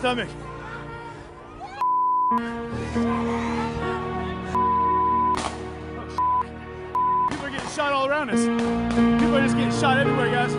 stomach. People are getting shot all around us. People are just getting shot everywhere, guys.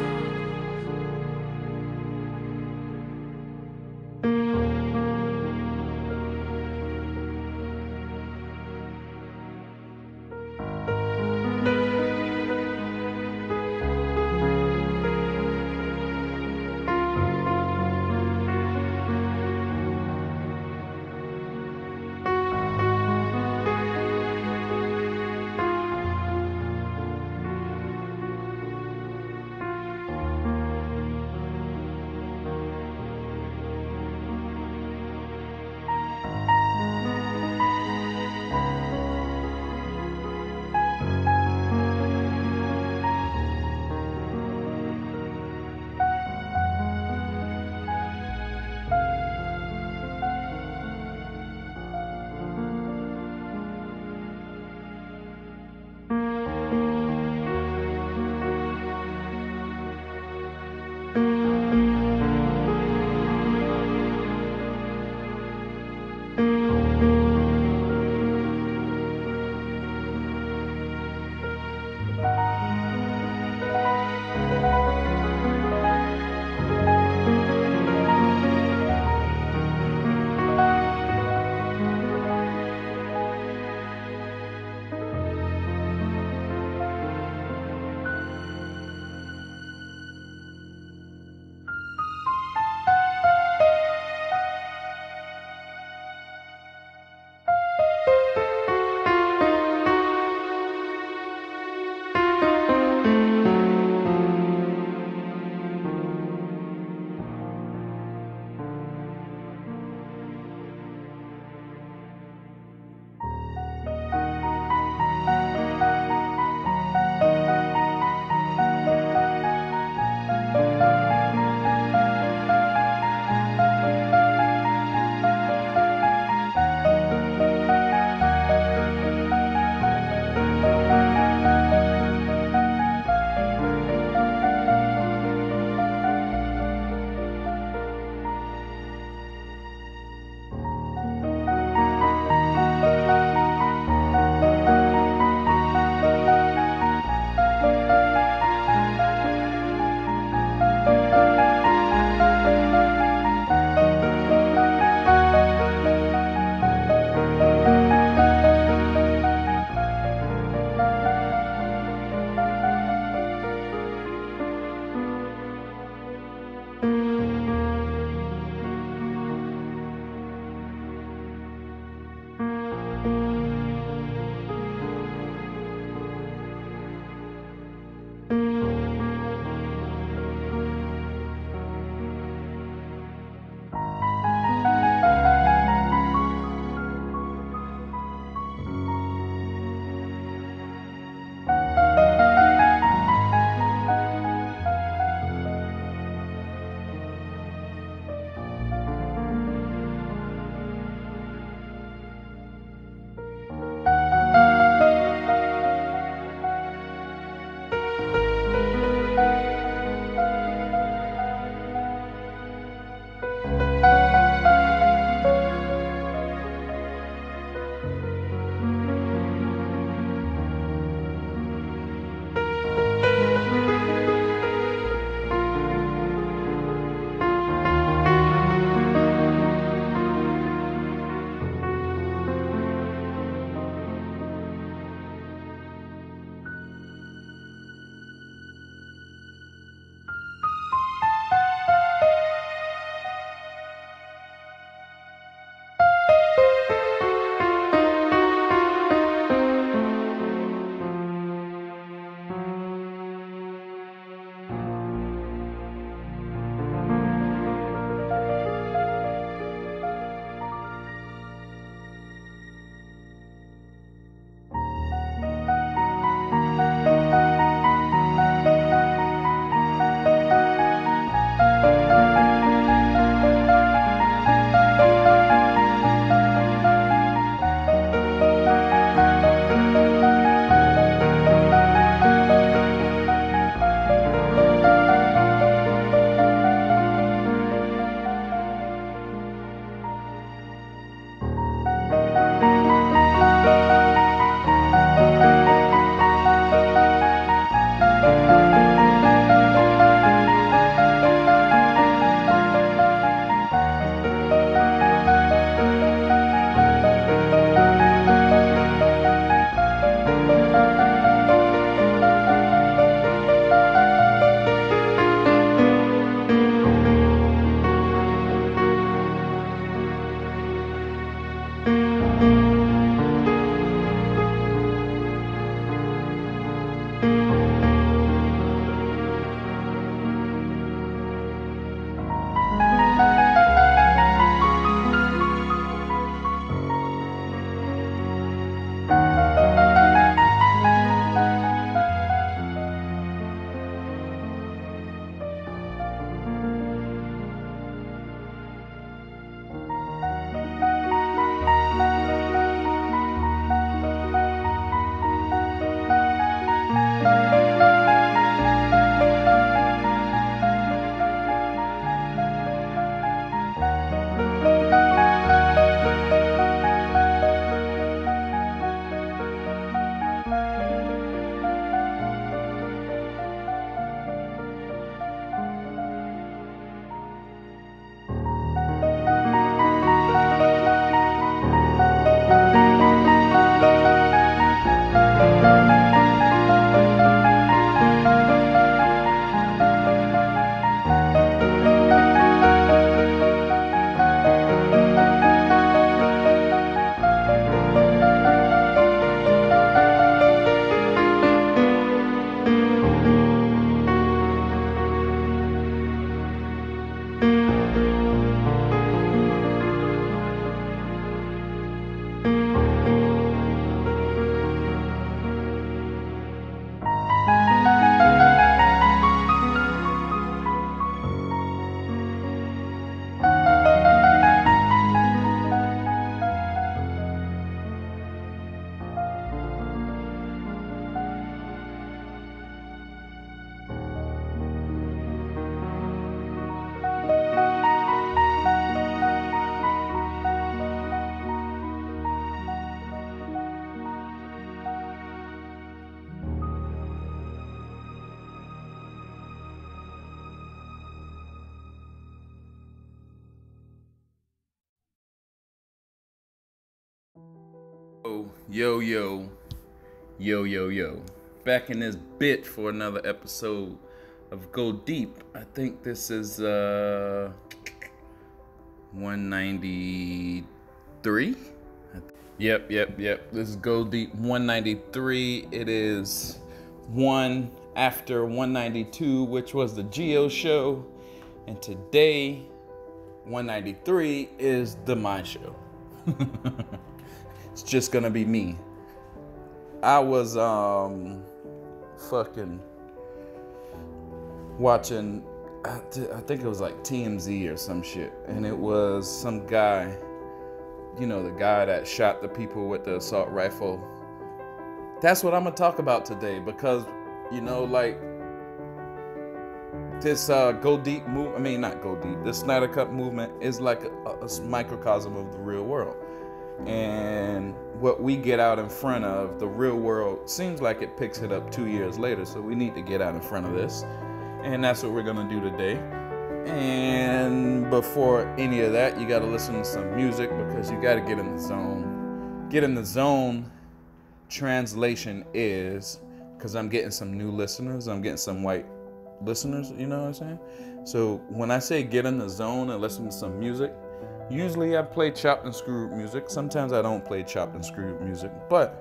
Yo, yo, yo, yo, yo. Back in this bit for another episode of Go Deep. I think this is 193. Yep. This is Go Deep 193. It is one after 192, which was the Geo show. And today, 193 is the My show. It's just gonna be me. I was fucking watching, I think it was like TMZ or some shit, and it was some guy, you know, the guy that shot the people with the assault rifle. That's what I'm gonna talk about today, because, you know, like, this Go Deep move, I mean, not Go Deep, this Snyder Cut movement is like a microcosm of the real world. And what we get out in front of, the real world seems like it picks it up 2 years later. So we need to get out in front of this. And that's what we're going to do today. And before any of that, you got to listen to some music, because you got to get in the zone. Get in the zone, translation is, because I'm getting some new listeners. I'm getting some white listeners, you know what I'm saying? So when I say get in the zone and listen to some music, usually I play chopped and screwed music. Sometimes I don't play chopped and screwed music. But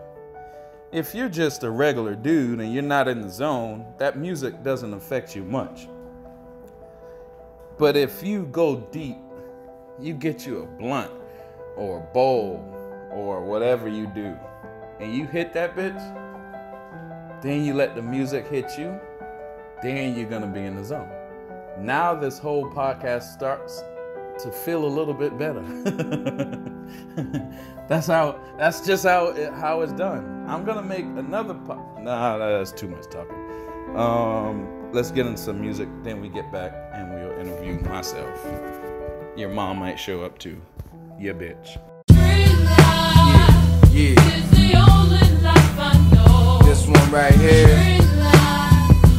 if you're just a regular dude and you're not in the zone, that music doesn't affect you much. But if you go deep, you get you a blunt or a bowl or whatever you do, and you hit that bitch, then you let the music hit you, then you're gonna be in the zone. Now this whole podcast starts to feel a little bit better. That's just how it's done. I'm gonna make another nah, that's too much talking. Let's get into some music, then we get back and we'll interview myself. Your mom might show up too. Yeah, bitch. Yeah. This one right here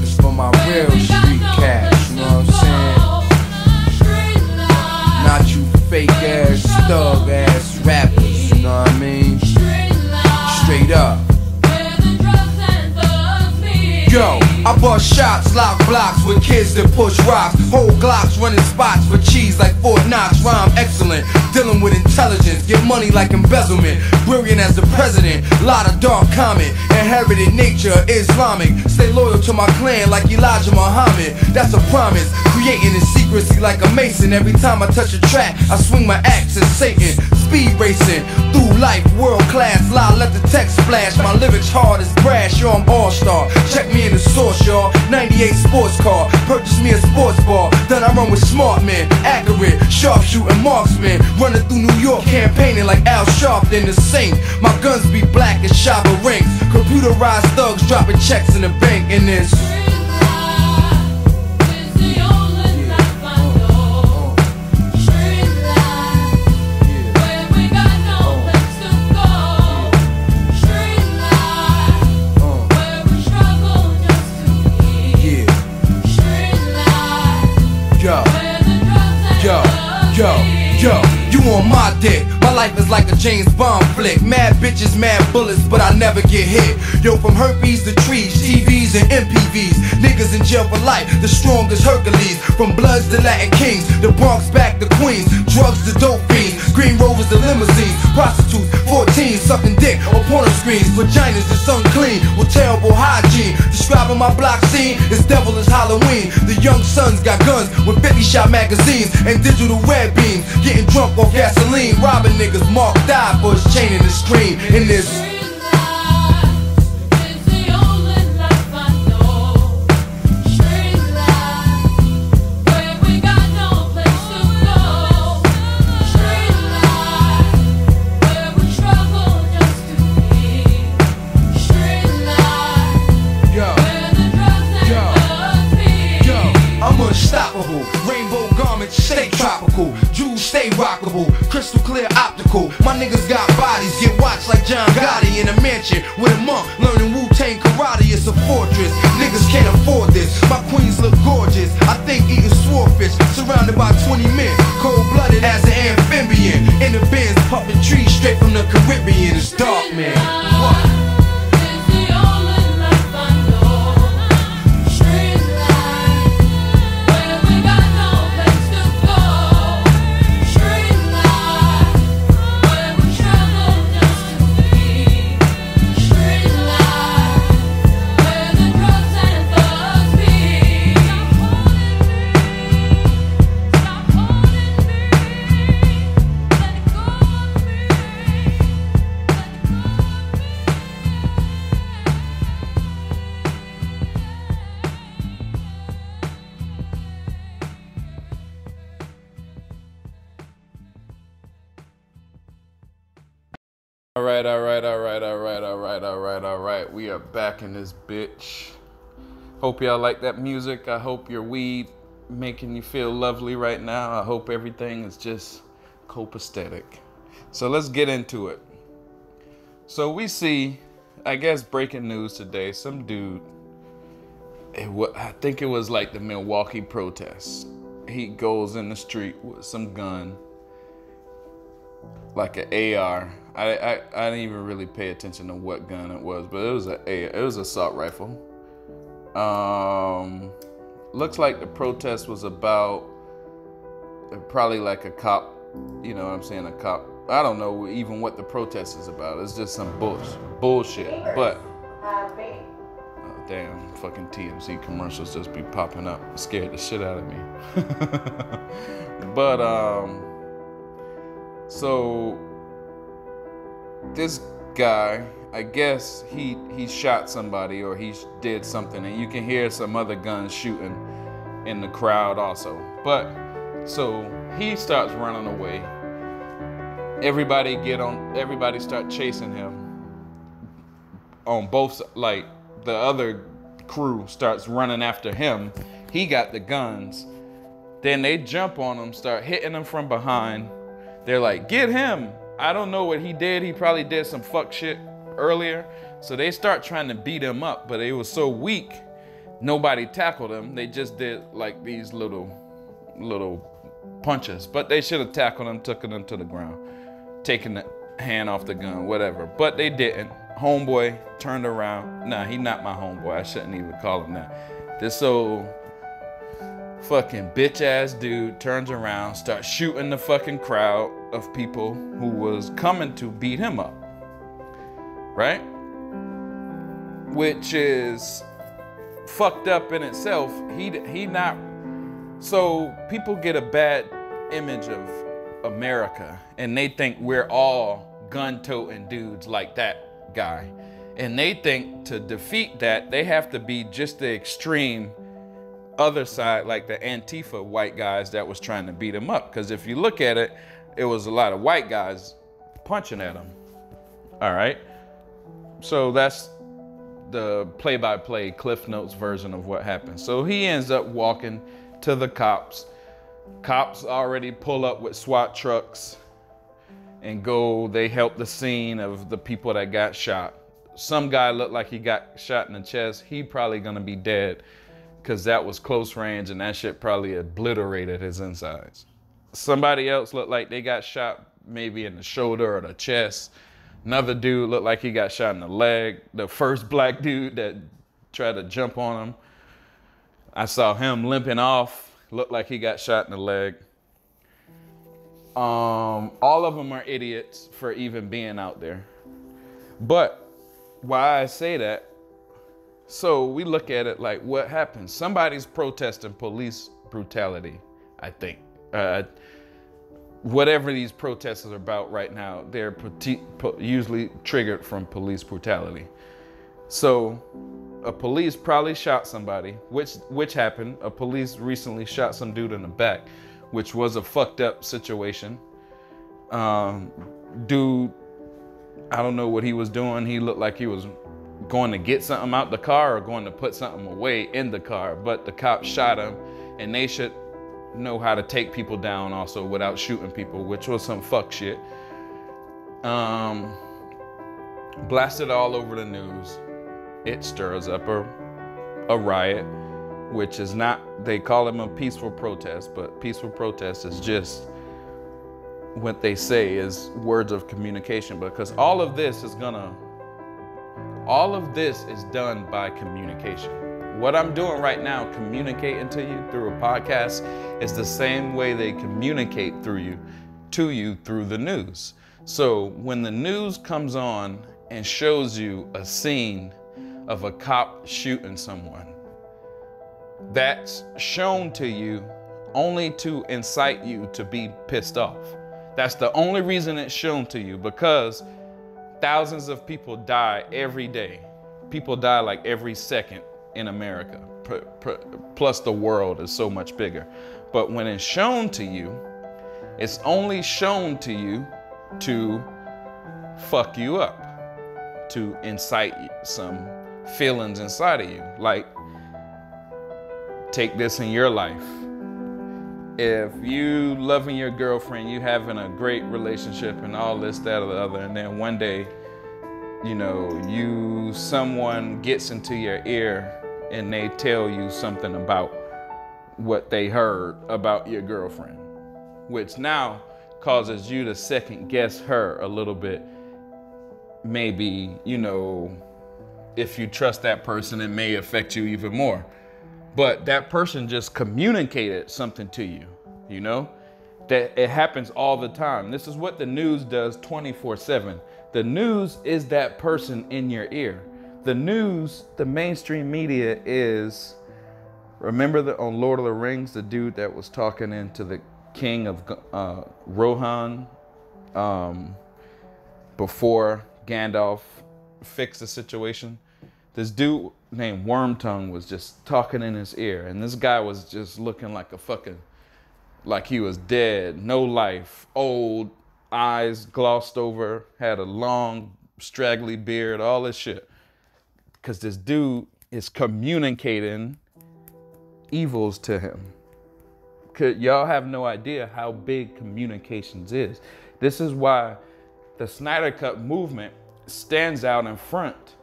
is for my real street cats, you know what I'm saying? Not you fake ass, thug ass rappers, you know what I mean? Straight up. Yo, I bust shots, lock blocks with kids that push rocks. Hold Glocks, running spots for cheese like Fort Knox. Rhyme excellent, dealing with intelligence. Get money like embezzlement. Brilliant as the president, lot of dark comment. Inherited nature, Islamic. Stay loyal to my clan like Elijah Muhammad. That's a promise, creating in secrecy like a mason. Every time I touch a track, I swing my axe at Satan. Speed racing, through life, world class. Lie, let the text splash. My lyrics hard as brass, yo, I'm all-star. Check me in the source, y'all. 98 sports car, purchase me a sports bar. Then I run with smart men, accurate, sharpshooting marksmen. Running through New York, campaigning like Al Sharpton the Saint. My guns be black as Shabba Ranks. Computerized thugs dropping checks in the bank in this. Yo, you on my dick. My life is like a James Bond flick. Mad bitches, mad bullets, but I never get hit. Yo, from herpes to trees, TVs and MPVs. Niggas in jail for life, the strongest Hercules. From Bloods to Latin Kings, the Bronx back to Queens. Drugs to dope fiends, Green Rovers to limousines. Prostitutes, 14, sucking dick on porno screens. Vaginas that's unclean, with terrible hygiene. Describing my block scene, it's devil is Halloween. The young sons got guns with 50-shot magazines and digital red beams. Getting drunk off gasoline, robbing niggas. Mark died for his chain in the screen. In this unstoppable. Rainbow garments stay tropical. Jewels stay rockable. Crystal clear optical. My niggas got bodies. Get watched like John Gotti in a mansion with a monk learning Wu-Tang karate. it's a fortress. Niggas can't afford this. My queens look gorgeous. I think eating swordfish, surrounded by 20 men, cold-blooded as an amphibian. In the bins, pumping trees straight from the Caribbean. It's dark, man. What? All right. We are back in this bitch. Hope y'all like that music. I hope your weed making you feel lovely right now. I hope everything is just copacetic. So let's get into it. So we see, I guess, breaking news today. Some dude, I think it was like the Milwaukee protests. He goes in the street with some gun, like an AR. I didn't even really pay attention to what gun it was, but it was an assault rifle. Looks like the protest was about probably like a cop, you know what I'm saying, a cop. I don't know even what the protest is about. It's just some bullshit. But oh, damn, fucking TMZ commercials just be popping up. It scared the shit out of me. But so this guy, I guess he shot somebody or he did something, and you can hear some other guns shooting in the crowd also. But so he starts running away. Everybody start chasing him on both, like the other crew starts running after him. He got the guns. Then they jump on him, start hitting him from behind. They're like, get him. I don't know what he did. He probably did some fuck shit earlier. So they start trying to beat him up, but he was so weak, nobody tackled him. They just did like these little punches, but they should have tackled him, took him to the ground, taking the hand off the gun, whatever. But they didn't. Homeboy turned around. Nah, he not my homeboy. I shouldn't even call him that. This old fucking bitch ass dude turns around, starts shooting the fucking crowd of people who was coming to beat him up, right? Which is fucked up in itself. He not. So people get a bad image of America and they think we're all gun-toting dudes like that guy, and they think to defeat that they have to be just the extreme other side, like the Antifa white guys that was trying to beat him up. Because if you look at it, it was a lot of white guys punching at him. All right, so that's the play-by-play Cliff Notes version of what happened. So he ends up walking to the cops. Cops already pull up with SWAT trucks and go. They help the scene of the people that got shot. Some guy looked like he got shot in the chest. He probably gonna be dead because that was close range and that shit probably obliterated his insides. Somebody else looked like they got shot maybe in the shoulder or the chest. Another dude looked like he got shot in the leg. The first black dude that tried to jump on him, I saw him limping off. Looked like he got shot in the leg. All of them are idiots for even being out there. But why I say that, so we look at it like, what happened? Somebody's protesting police brutality, I think. Whatever these protests are about right now, they're usually triggered from police brutality. So a police probably shot somebody, which happened. A police recently shot some dude in the back, which was a fucked up situation. Dude, I don't know what he was doing. He looked like he was going to get something out the car or going to put something away in the car, but the cops shot him, and they should know how to take people down also without shooting people, which was some fuck shit. Blasted all over the news. it stirs up a riot, which is not, they call them a peaceful protest, but peaceful protest is just what they say is words of communication, because all of this is done by communication. What I'm doing right now, communicating to you through a podcast, is the same way they communicate to you through the news. So when the news comes on and shows you a scene of a cop shooting someone, that's shown to you only to incite you to be pissed off. That's the only reason it's shown to you, because thousands of people die every day. People die like every second in America, plus the world is so much bigger. But when it's shown to you, it's only shown to you to fuck you up, to incite some feelings inside of you. Like, take this in your life. If you loving your girlfriend, you having a great relationship and all this, that, or the other, and then one day, you know, someone gets into your ear and they tell you something about what they heard about your girlfriend, which now causes you to second guess her a little bit. Maybe, you know, if you trust that person, it may affect you even more. But that person just communicated something to you, you know? That it happens all the time. This is what the news does 24/7. The news is that person in your ear. The news, the mainstream media is, remember on Lord of the Rings, the dude that was talking into the king of Rohan before Gandalf fixed the situation? This dude named Wormtongue was just talking in his ear, and this guy was just looking like like he was dead, no life, old, eyes glossed over, had a long, straggly beard, all this shit. Because this dude is communicating evils to him. Y'all have no idea how big communications is. This is why the Snyder Cut movement stands out in front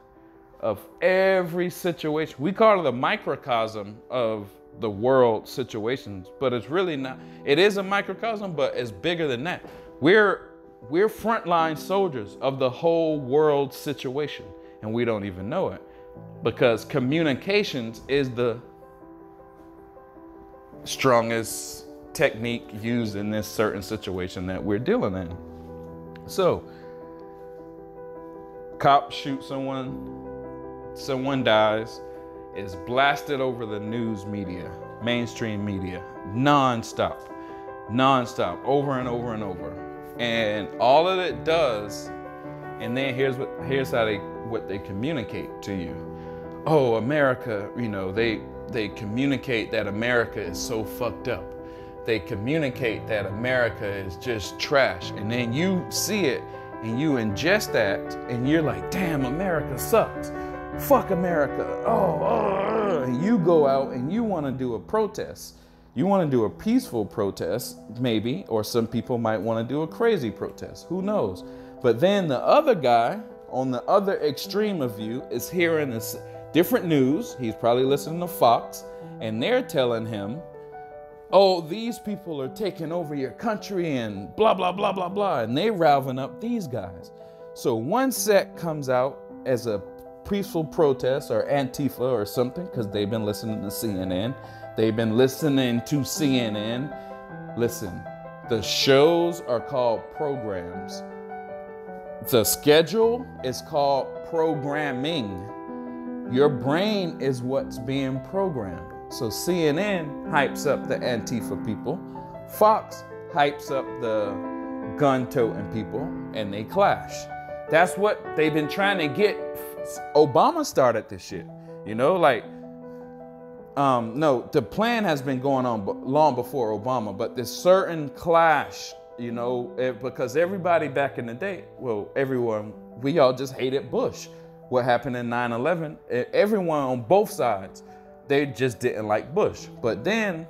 of every situation. We call it a microcosm of the world situations, but it's really not. It is a microcosm, but it's bigger than that. We're frontline soldiers of the whole world situation, and we don't even know it, because communications is the strongest technique used in this certain situation that we're dealing in. So, cop shoots someone dies, is blasted over the news media, mainstream media, non-stop, over and over and over. And all of it does, and then here's what they communicate to you. Oh, America, you know, they communicate that America is so fucked up. They communicate that America is just trash. And then you see it and you ingest that and you're like, damn, America sucks. Fuck America. And you go out and you want to do a protest. You want to do a peaceful protest, maybe, or some people might want to do a crazy protest. Who knows? But then the other guy on the other extreme of you is hearing this different news. He's probably listening to Fox, and they're telling him, oh, these people are taking over your country and blah, blah, blah, blah, blah. And they rallying up these guys. So one set comes out as a peaceful protest or Antifa or something, because they've been listening to CNN. They've been listening to CNN. Listen, the shows are called programs. The schedule is called programming. Your brain is what's being programmed. So CNN hypes up the Antifa people. Fox hypes up the gun-toting people, and they clash. That's what they've been trying to get. Obama started this shit, you know, like, no, the plan has been going on long before Obama, but this certain clash, you know, because everybody back in the day, well, everyone, we all just hated Bush. What happened in 9/11, everyone on both sides, they just didn't like Bush. But then,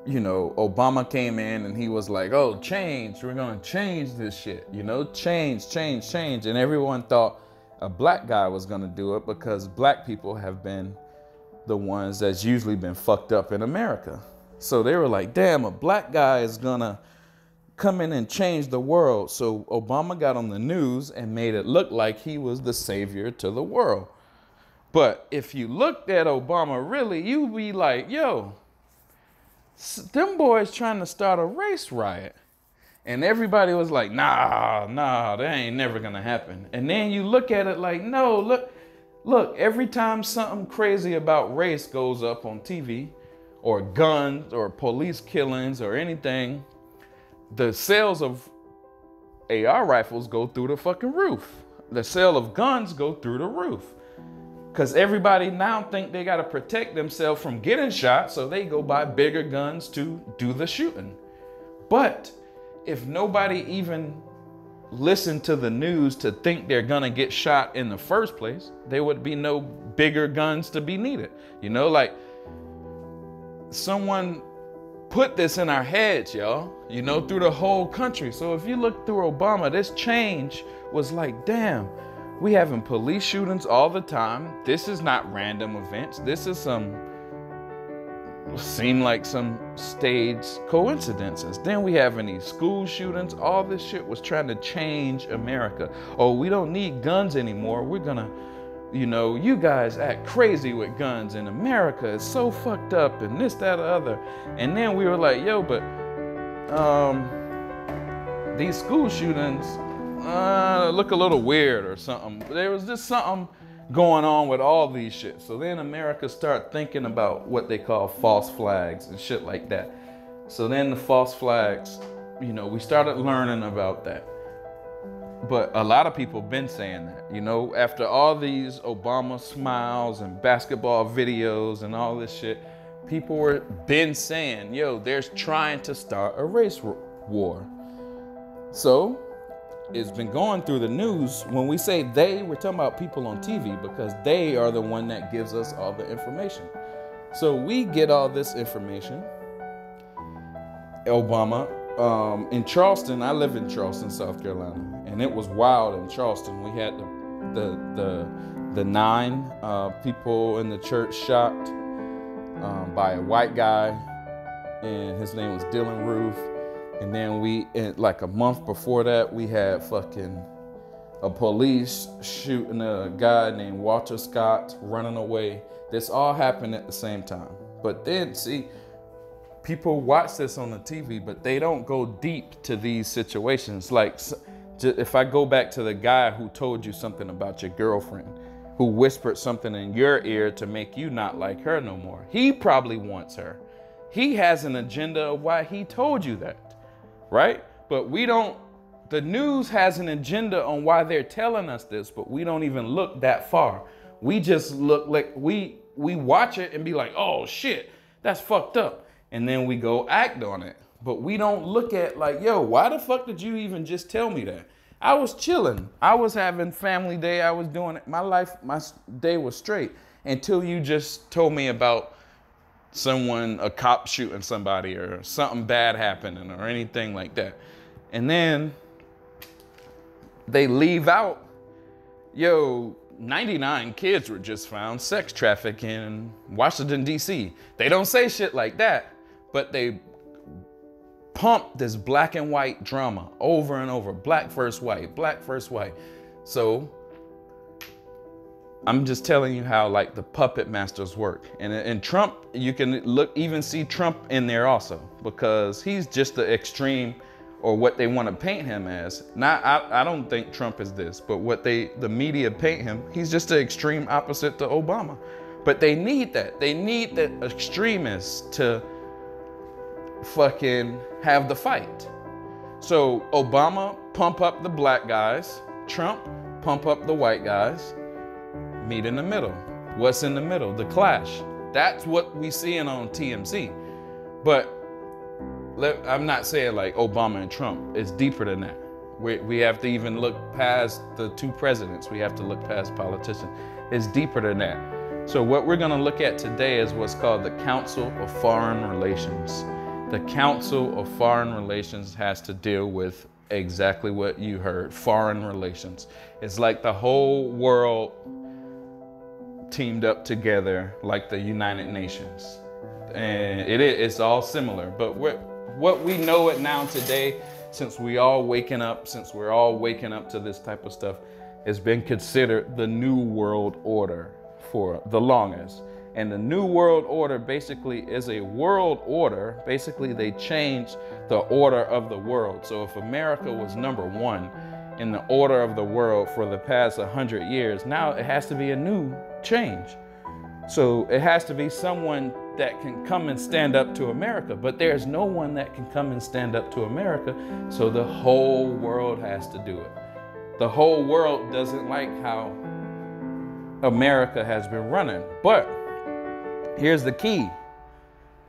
you know, Obama came in and he was like, oh, change, we're gonna change this shit, you know, change. And everyone thought a black guy was gonna do it because black people have been the ones that's usually been fucked up in America. So they were like, damn, a black guy is gonna come in and change the world. So Obama got on the news and made it look like he was the savior to the world. But if you looked at Obama really, you'd be like, yo, them boys trying to start a race riot. And everybody was like, nah, that ain't never gonna happen. And then you look at it like, no, look, every time something crazy about race goes up on TV, or guns, or police killings, or anything, the sales of AR rifles go through the fucking roof. The sale of guns go through the roof. Because everybody now think they got to protect themselves from getting shot, so they go buy bigger guns to do the shooting. But if nobody even listened to the news to think they're going to get shot in the first place, there would be no bigger guns to be needed. You know, like someone put this in our heads, y'all, you know, through the whole country. So if you look through Obama, this change was like, damn, we having police shootings all the time. This is not random events. This is seem like some staged coincidences. Then we having these school shootings. All this shit was trying to change America. Oh, we don't need guns anymore. We're gonna, you know, you guys act crazy with guns in America. It's so fucked up and this, that, or other. And then we were like, yo, but these school shootings look a little weird or something. There was just something going on with all these shit. So then America started thinking about what they call false flags and shit like that. So then the false flags, you know, we started learning about that. But a lot of people been saying that, you know, after all these Obama smiles and basketball videos and all this shit, people were been saying, yo, they're trying to start a race war. So it's been going through the news. When we say they, we're talking about people on TV, because they are the one that gives us all the information. So we get all this information. Obama, in Charleston, I live in Charleston, South Carolina, and it was wild in Charleston. We had the 9 people in the church shot by a white guy, and his name was Dylan Roof. And then like a month before that, we had fucking a police shooting a guy named Walter Scott running away. This all happened at the same time. But then, see, people watch this on the TV, but they don't go deep to these situations. Like, if I go back to the guy who told you something about your girlfriend, who whispered something in your ear to make you not like her no more, he probably wants her. He has an agenda of why he told you that. Right? But we don't, the news has an agenda on why they're telling us this, but we don't even look that far. We just look like we watch it and be like, oh shit, that's fucked up. And then we go act on it. But we don't look at like, yo, why the fuck did you even just tell me that? I was chilling. I was having family day. I was doing it. My day was straight until you just told me about a cop shooting somebody or something bad happening or anything like that. And then they leave out, yo, 99 kids were just found sex trafficking in Washington, D.C. They don't say shit like that, but they pump this black and white drama over and over. Black first white, black first white. So I'm just telling you how like the puppet masters work. And Trump, you can even see Trump in there also, because he's just the extreme, or what they want to paint him as. I don't think Trump is this, but what the media paint him, he's just the extreme opposite to Obama. But they need that. They need the extremists to fucking have the fight. So Obama pump up the black guys, Trump pump up the white guys, meet in the middle. What's in the middle? The clash. That's what we seeing on TMC. But I'm not saying like Obama and Trump. It's deeper than that. We have to even look past the 2 presidents. We have to look past politicians. It's deeper than that. So what we're gonna look at today is what's called the Council of Foreign Relations. The Council of Foreign Relations has to deal with Exactly what you heard, foreign relations. It's like the whole world teamed up together like the United Nations. And it's all similar. But what we know it now today, since we're all waking up to this type of stuff, has been considered the New World Order for the longest. And the New World Order basically is a world order. Basically, they changed the order of the world. So if America was number one in the order of the world for the past 100 years, now it has to be a new change. So it has to be someone that can come and stand up to America. But there's no one that can come and stand up to America. So the whole world has to do it. The whole world doesn't like how America has been running. But here's the key.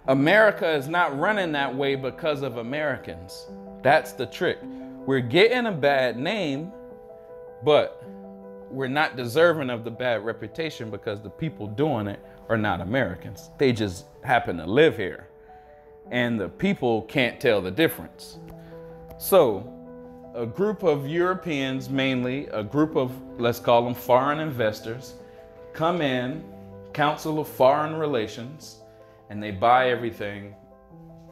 America is not running that way because of Americans. That's the trick. We're getting a bad name, but we're not deserving of the bad reputation because the people doing it are not Americans. They just happen to live here. And the people can't tell the difference. So a group of Europeans, mainly a group of, let's call them foreign investors, come in, Council of Foreign Relations, and they buy everything.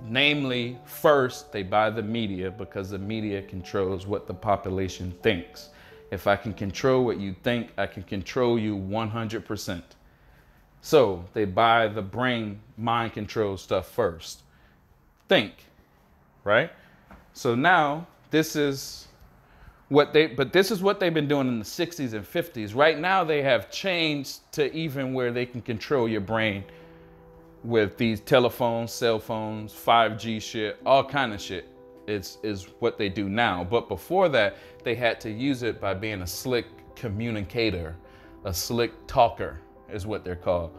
Namely, first, they buy the media because the media controls what the population thinks. If I can control what you think, I can control you 100%. So they buy the brain mind control stuff first. Think, right? So now this is what they've been doing in the 60s and 50s. Right now they have changed to even where they can control your brain with these telephones, cell phones, 5G shit, all kind of shit. Is what they do now. But before that, they had to use it by being a slick communicator, a slick talker is what they're called.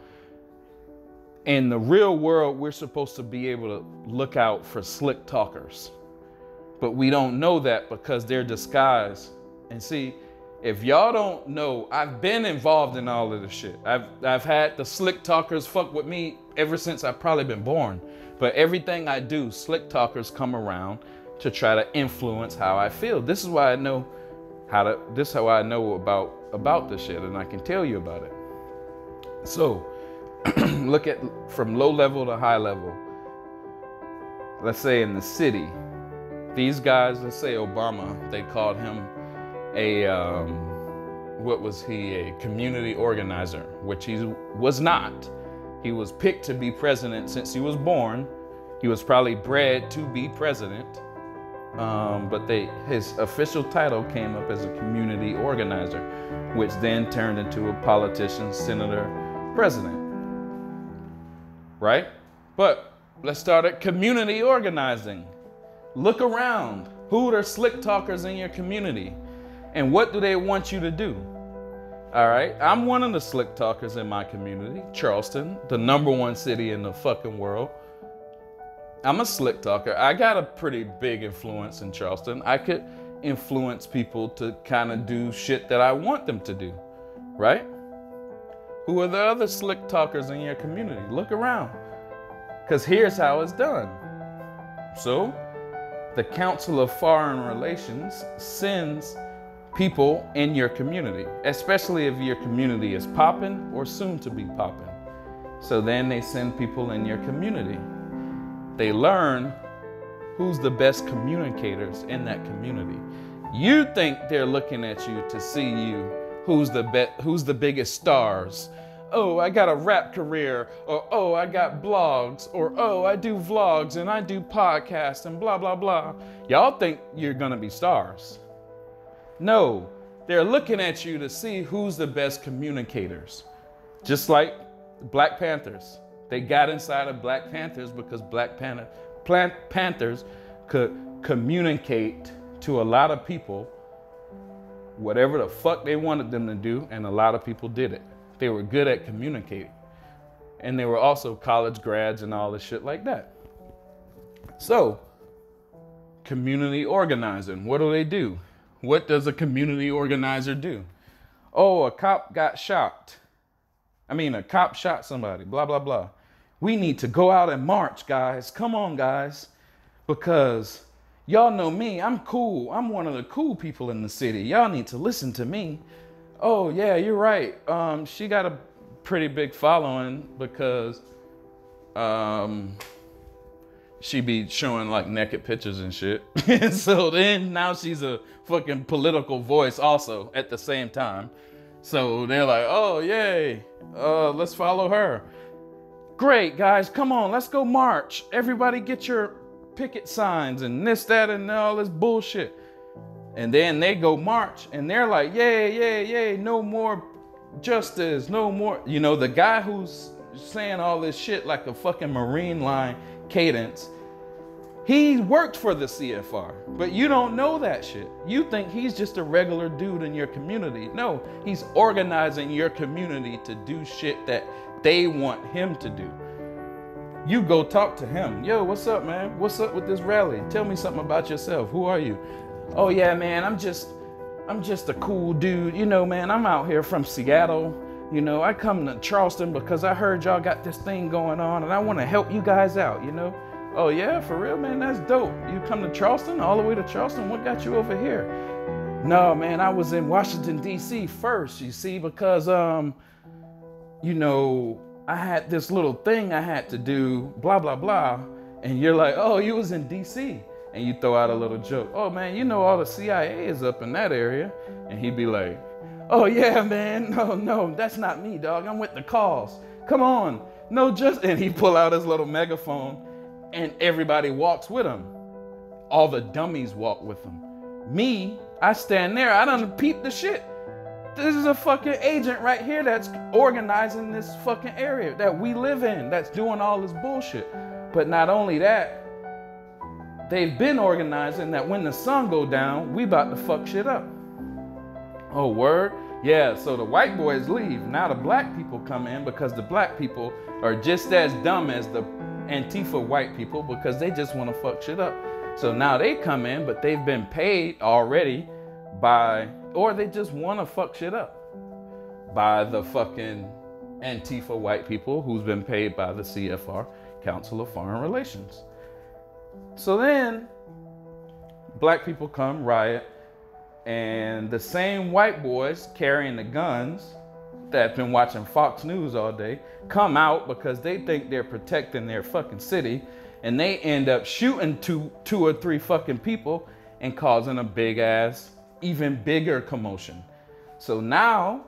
In the real world, we're supposed to be able to look out for slick talkers. But we don't know that because they're disguised. And see, if y'all don't know, I've been involved in all of this shit. I've had the slick talkers fuck with me ever since I've probably been born. But everything I do, slick talkers come around to try to influence how I feel. This is why I know this is how I know about this shit, and I can tell you about it. So look at from low level to high level. Let's say in the city, these guys, let's say Obama, they called him what was he, a community organizer, which he was not. He was picked to be president since he was born. He was probably bred to be president. But his official title came up as a community organizer, which then turned into a politician, senator, president. Right? But let's start at community organizing. Look around. Who are slick talkers in your community? And what do they want you to do? All right, I'm one of the slick talkers in my community, Charleston, the #1 city in the fucking world. I'm a slick talker. I got a pretty big influence in Charleston. I could influence people to kind of do shit that I want them to do, right? Who are the other slick talkers in your community? Look around, because here's how it's done. So the Council of Foreign Relations sends people in your community, especially if your community is popping or soon to be popping. So then they send people in your community. They learn who's the best communicators in that community. You think they're looking at you to see you, who's the biggest stars. Oh, I got a rap career, or oh, I got blogs, or oh, I do vlogs and I do podcasts and blah, blah, blah. Y'all think you're gonna be stars. No, they're looking at you to see who's the best communicators. Just like Black Panthers. They got inside of Black Panthers because Black Panthers could communicate to a lot of people whatever the fuck they wanted them to do, and a lot of people did it. They were good at communicating. And they were also college grads and all this shit like that. So, community organizing, what do? What does a community organizer do? Oh, a cop got shot. A cop shot somebody, blah, blah, blah. We need to go out and march, guys. Come on, guys. Because Y'all know me. I'm cool. I'm one of the cool people in the city. Y'all need to listen to me. Oh, yeah, you're right. She got a pretty big following because she be showing like naked pictures and shit. And so then now she's a fucking political voice also at the same time. So they're like, oh, yay, let's follow her. Great, guys, come on, let's go march. Everybody get your picket signs and this, that, and all this bullshit. And then they go march and they're like, yay, yay, yay, no more justice, no more. You know, the guy who's saying all this shit like a fucking Marine line cadence, he worked for the CFR, but you don't know that shit. You think he's just a regular dude in your community. No, he's organizing your community to do shit that they want him to do. You go talk to him. Yo, what's up, man? What's up with this rally? Tell me something about yourself. Who are you? Oh yeah, man, I'm just a cool dude. You know, man, I'm out here from Seattle. You know, I come to Charleston because I heard y'all got this thing going on and I want to help you guys out, you know? Oh yeah, for real, man, that's dope. You come to Charleston, all the way to Charleston? What got you over here? No, man, I was in Washington, D.C. first, you see, because, you know, I had this little thing I had to do, blah, blah, blah. And you're like, oh, you was in D.C. And you throw out a little joke. Oh, man, you know all the CIA is up in that area. And he'd be like, oh, yeah, man. No, that's not me, dog. I'm with the cause. Come on. No, just... And he'd pull out his little megaphone and everybody walks with him. All the dummies walk with him. Me, I stand there. I done peeped the shit. This is a fucking agent right here that's organizing this fucking area that we live in, that's doing all this bullshit. But not only that, they've been organizing that when the sun go down, we about to fuck shit up. Oh, word? Yeah, so the white boys leave. Now the black people come in because the black people are just as dumb as the Antifa white people because they just want to fuck shit up. So now they come in, but they've been paid already by, or they just want to fuck shit up by the fucking Antifa white people who's been paid by the CFR, Council of Foreign Relations. So then black people come, riot, and the same white boys carrying the guns that have been watching Fox News all day come out because they think they're protecting their fucking city, and they end up shooting two or three fucking people and causing a big ass, even bigger commotion. So now,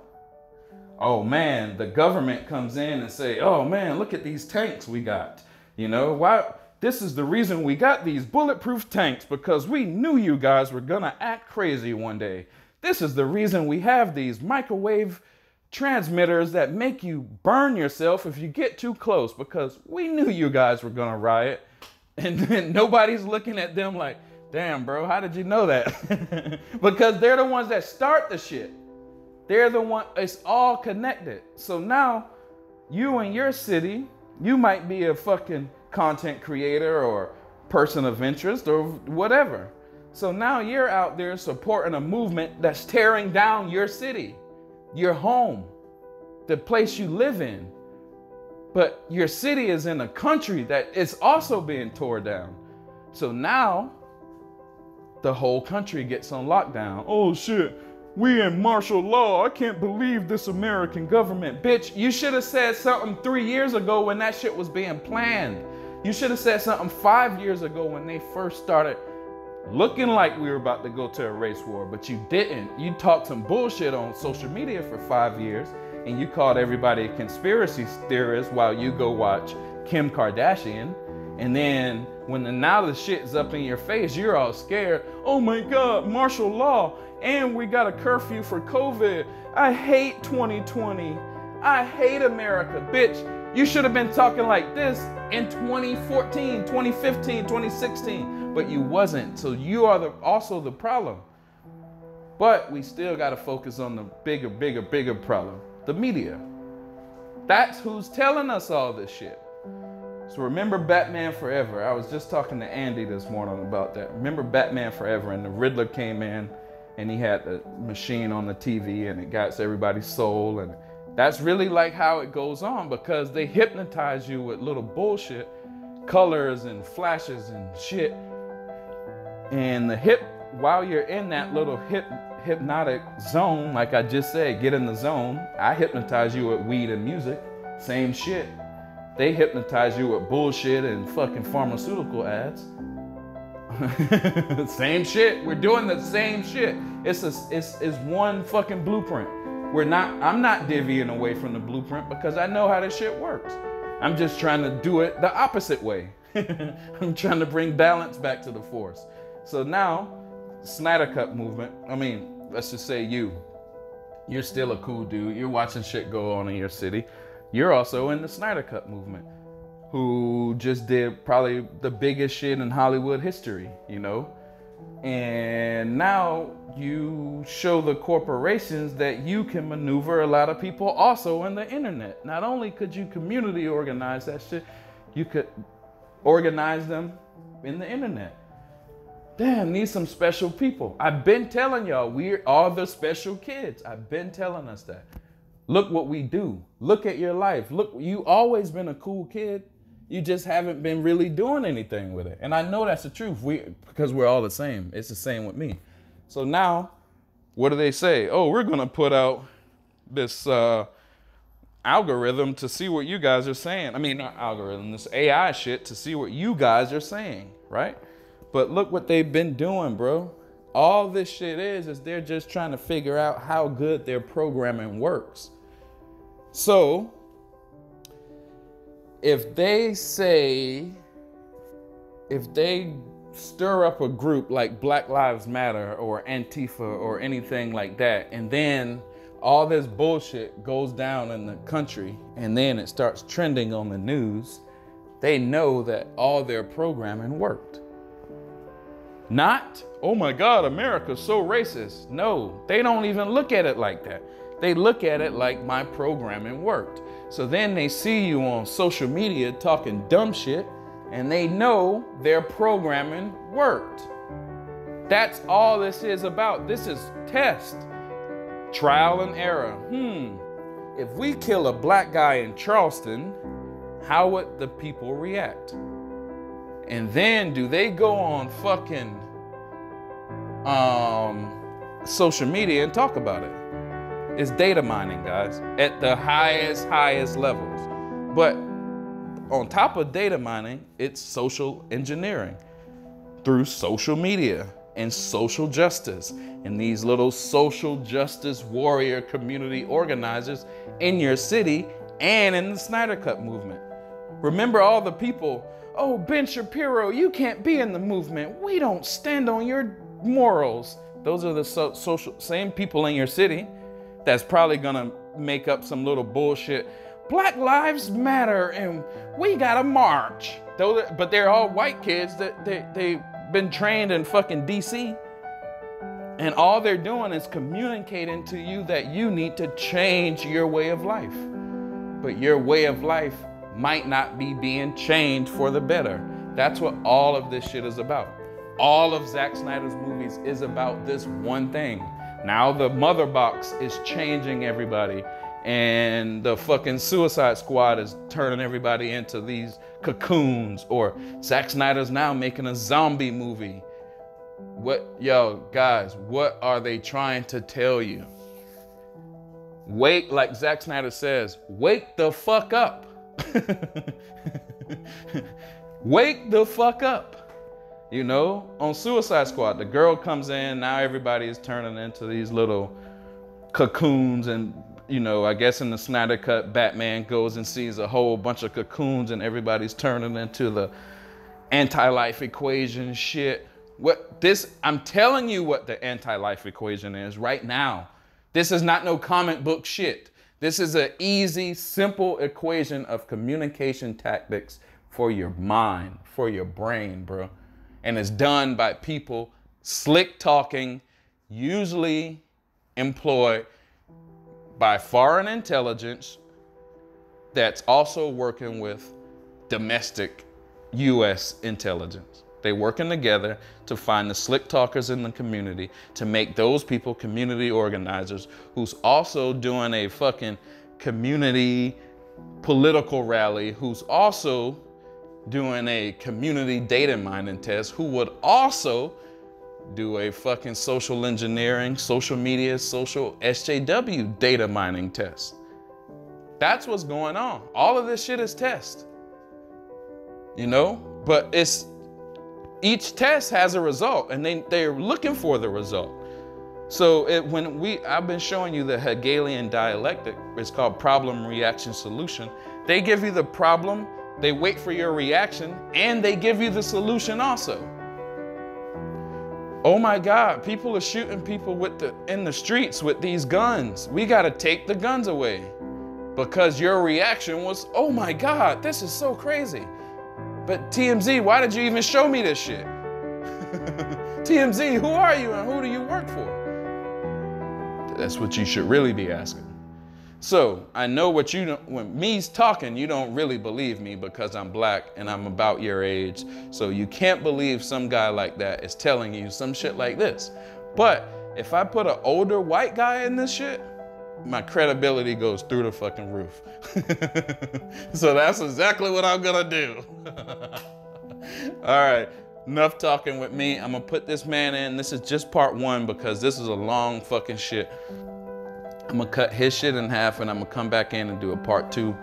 oh man, the government comes in and say, oh man, look at these tanks we got. You know, why? This is the reason we got these bulletproof tanks, because we knew you guys were gonna act crazy one day. This is the reason we have these microwave transmitters that make you burn yourself if you get too close, because we knew you guys were gonna riot. And then nobody's looking at them like, damn, bro, how did you know that? Because they're the ones that start the shit. They're the one, it's all connected. So now you in your city, you might be a fucking content creator or person of interest or whatever. So now you're out there supporting a movement that's tearing down your city, your home, the place you live in. But your city is in a country that is also being torn down. So now the whole country gets on lockdown. Oh shit, we in martial law. I can't believe this American government. Bitch, you should have said something 3 years ago when that shit was being planned. You should have said something 5 years ago when they first started looking like we were about to go to a race war, but you didn't. You talked some bullshit on social media for 5 years, and you called everybody a conspiracy theorist while you go watch Kim Kardashian. And then when now the shit's up in your face, you're all scared. Oh my God, martial law, and we got a curfew for COVID. I hate 2020. I hate America, bitch. You should have been talking like this in 2014, 2015, 2016, but you wasn't. So you are also the problem. But we still got to focus on the bigger problem, the media. That's who's telling us all this shit. So remember Batman Forever. I was just talking to Andy this morning about that. Remember Batman Forever, and the Riddler came in and he had the machine on the TV and it got everybody's soul, and that's really like how it goes on, because they hypnotize you with little bullshit, colors and flashes and shit. And while you're in that little hypnotic zone, like I just said, get in the zone. I hypnotize you with weed and music. Same shit. They hypnotize you with bullshit and fucking pharmaceutical ads. Same shit. We're doing the same shit. It's one fucking blueprint. I'm not divvying away from the blueprint because I know how this shit works. I'm just trying to do it the opposite way. I'm trying to bring balance back to the force. So now, Snyder Cut movement, I mean, let's just say you're still a cool dude. You're watching shit go on in your city. You're also in the Snyder Cut movement, who just did probably the biggest shit in Hollywood history, you know? And now you show the corporations that you can maneuver a lot of people also in the internet. Not only could you community organize that shit, you could organize them in the internet. Damn, need some special people. I've been telling y'all, we are the special kids. I've been telling us that. Look what we do. Look at your life. Look, you always been a cool kid. You just haven't been really doing anything with it. And I know that's the truth because we're all the same. It's the same with me. So now, what do they say? Oh, we're going to put out this algorithm to see what you guys are saying. I mean, not algorithm, this AI shit to see what you guys are saying, right? But look what they've been doing, bro. All this shit is they're just trying to figure out how good their programming works. So, if they stir up a group like Black Lives Matter or Antifa or anything like that, and then all this bullshit goes down in the country, and then it starts trending on the news, they know that all their programming worked. Not, oh my God, America's so racist. No, they don't even look at it like that. They look at it like my programming worked. So then they see you on social media talking dumb shit, and they know their programming worked. That's all this is about. This is test, trial and error. If we kill a black guy in Charleston, how would the people react? And then do they go on fucking social media and talk about it? It's data mining, guys, at the highest levels. But on top of data mining, it's social engineering through social media and social justice and these little social justice warrior community organizers in your city and in the Snyder Cut movement. Remember all the people, oh, Ben Shapiro, you can't be in the movement. We don't stand on your morals. Those are the same people in your city that's probably gonna make up some little bullshit. Black Lives Matter and we gotta march. But they're all white kids that they've been trained in fucking DC. And all they're doing is communicating to you that you need to change your way of life. But your way of life might not be being changed for the better. That's what all of this shit is about. All of Zack Snyder's movies is about this one thing. Now the mother box is changing everybody, and the fucking Suicide Squad is turning everybody into these cocoons, or Zack Snyder's now making a zombie movie. Guys, what are they trying to tell you? Wake, like Zack Snyder says, wake the fuck up. Wake the fuck up. You know, on Suicide Squad, the girl comes in, now everybody is turning into these little cocoons, and, you know, I guess in the Snyder Cut, Batman goes and sees a whole bunch of cocoons and everybody's turning into the anti-life equation shit. I'm telling you what the anti-life equation is right now. This is not no comic book shit. This is an easy, simple equation of communication tactics for your mind, for your brain, bro. And it's done by people slick talking, usually employed by foreign intelligence that's also working with domestic U.S. intelligence. They're working together to find the slick talkers in the community, to make those people community organizers who's also doing a fucking community political rally, who's also doing a community data mining test, who would also do a fucking social engineering, social media, social SJW data mining test. That's what's going on. All of this shit is test. You know, but each test has a result, and they're looking for the result. So I've been showing you the Hegelian dialectic. It's called problem, reaction, solution. They give you the problem, they wait for your reaction, and they give you the solution also. Oh my God, people are shooting people in the streets with these guns. We gotta take the guns away because your reaction was, oh my God, this is so crazy. But TMZ, why did you even show me this shit? TMZ, who are you and who do you work for? That's what you should really be asking. So I know when me's talking, you don't really believe me because I'm black and I'm about your age. So you can't believe some guy like that is telling you some shit like this. But if I put an older white guy in this shit, my credibility goes through the fucking roof. So that's exactly what I'm gonna do. All right, enough talking with me. I'm gonna put this man in. This is just part 1 because this is a long fucking shit. I'm gonna cut his shit in half and I'm gonna come back in and do a part 2,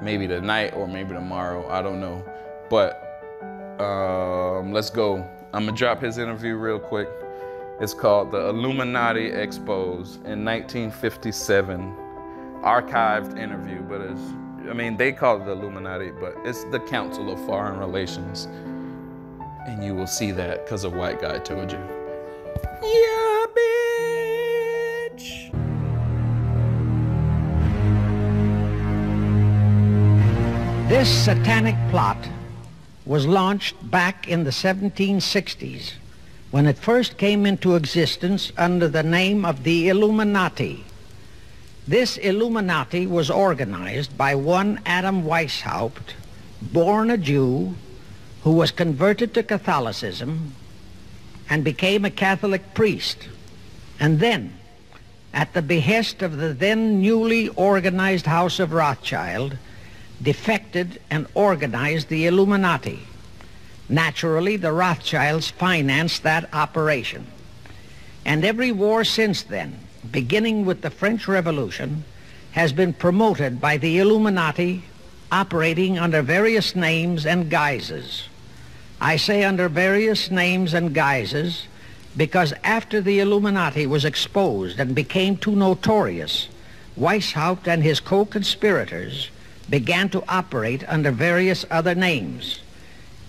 maybe tonight or maybe tomorrow, I don't know. But let's go. I'm gonna drop his interview real quick. It's called The Illuminati Exposed in 1957. Archived interview, but they call it the Illuminati, but it's the Council of Foreign Relations. And you will see that because a white guy told you. Yeah, bitch. This satanic plot was launched back in the 1760s when it first came into existence under the name of the Illuminati. This Illuminati was organized by one Adam Weishaupt, born a Jew, who was converted to Catholicism and became a Catholic priest, and then, at the behest of the then newly organized House of Rothschild, defected and organized the Illuminati. Naturally, the Rothschilds financed that operation. And every war since then, beginning with the French Revolution, has been promoted by the Illuminati, operating under various names and guises. I say under various names and guises because after the Illuminati was exposed and became too notorious, Weishaupt and his co-conspirators began to operate under various other names.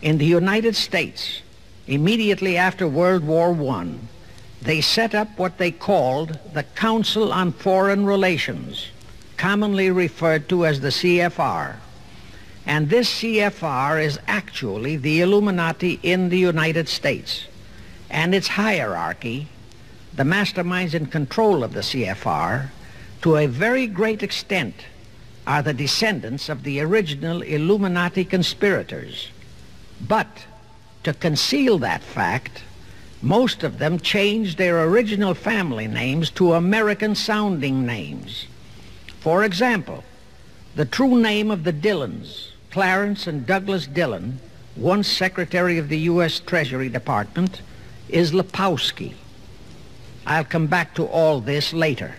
In the United States, immediately after World War I, they set up what they called the Council on Foreign Relations, commonly referred to as the CFR. And this CFR is actually the Illuminati in the United States. And its hierarchy, the masterminds in control of the CFR, to a very great extent, are the descendants of the original Illuminati conspirators. But to conceal that fact, most of them changed their original family names to American-sounding names. For example, the true name of the Dillons, Clarence and Douglas Dillon, once Secretary of the U.S. Treasury Department, is Lepowski. I'll come back to all this later.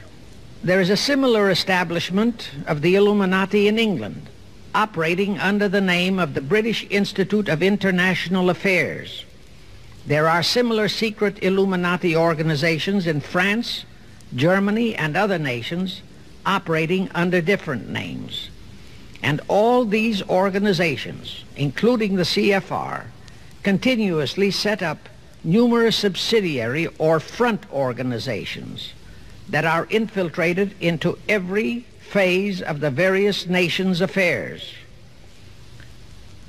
There is a similar establishment of the Illuminati in England, operating under the name of the British Institute of International Affairs. There are similar secret Illuminati organizations in France, Germany, and other nations operating under different names. And all these organizations, including the CFR, continuously set up numerous subsidiary or front organizations that are infiltrated into every phase of the various nations' affairs.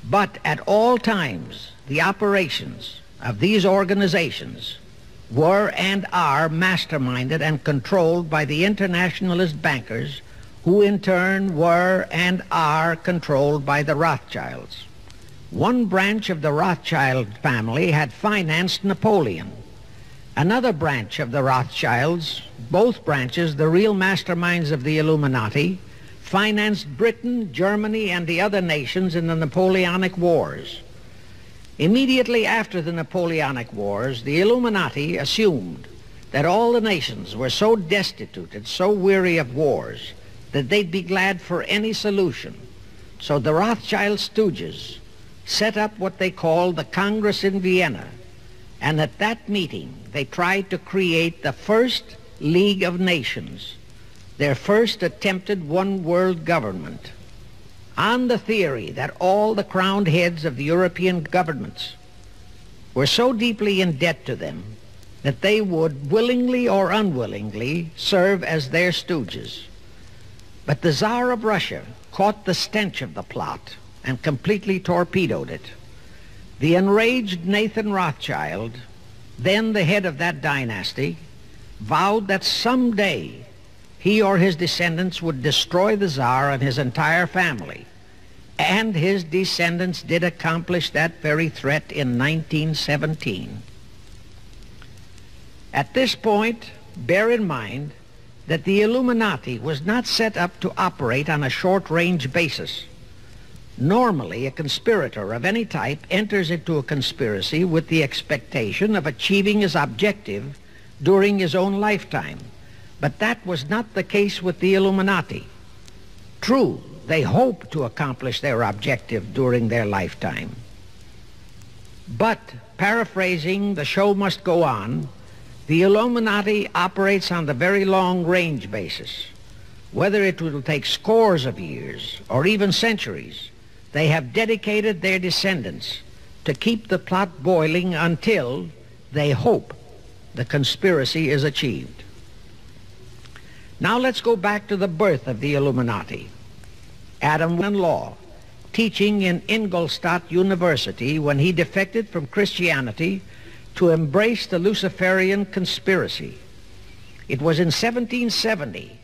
But at all times, the operations of these organizations were and are masterminded and controlled by the internationalist bankers, who in turn were and are controlled by the Rothschilds. One branch of the Rothschild family had financed Napoleon. Another branch of the Rothschilds, both branches the real masterminds of the Illuminati, financed Britain, Germany, and the other nations in the Napoleonic Wars. Immediately after the Napoleonic Wars, the Illuminati assumed that all the nations were so destitute and so weary of wars that they'd be glad for any solution. So the Rothschild stooges set up what they called the Congress in Vienna, and at that meeting they tried to create the first League of Nations, their first attempted one world government, on the theory that all the crowned heads of the European governments were so deeply in debt to them that they would willingly or unwillingly serve as their stooges. But the Tsar of Russia caught the stench of the plot and completely torpedoed it. The enraged Nathan Rothschild, then the head of that dynasty, vowed that someday he or his descendants would destroy the Tsar and his entire family. And his descendants did accomplish that very threat in 1917. At this point, bear in mind that the Illuminati was not set up to operate on a short-range basis. Normally, a conspirator of any type enters into a conspiracy with the expectation of achieving his objective during his own lifetime. But that was not the case with the Illuminati. True, they hoped to accomplish their objective during their lifetime. But, paraphrasing The Show Must Go On, the Illuminati operates on the very long-range basis. Whether it will take scores of years or even centuries, they have dedicated their descendants to keep the plot boiling until they hope the conspiracy is achieved. Now let's go back to the birth of the Illuminati. Adam Law, teaching in Ingolstadt University when he defected from Christianity to embrace the Luciferian conspiracy. It was in 1770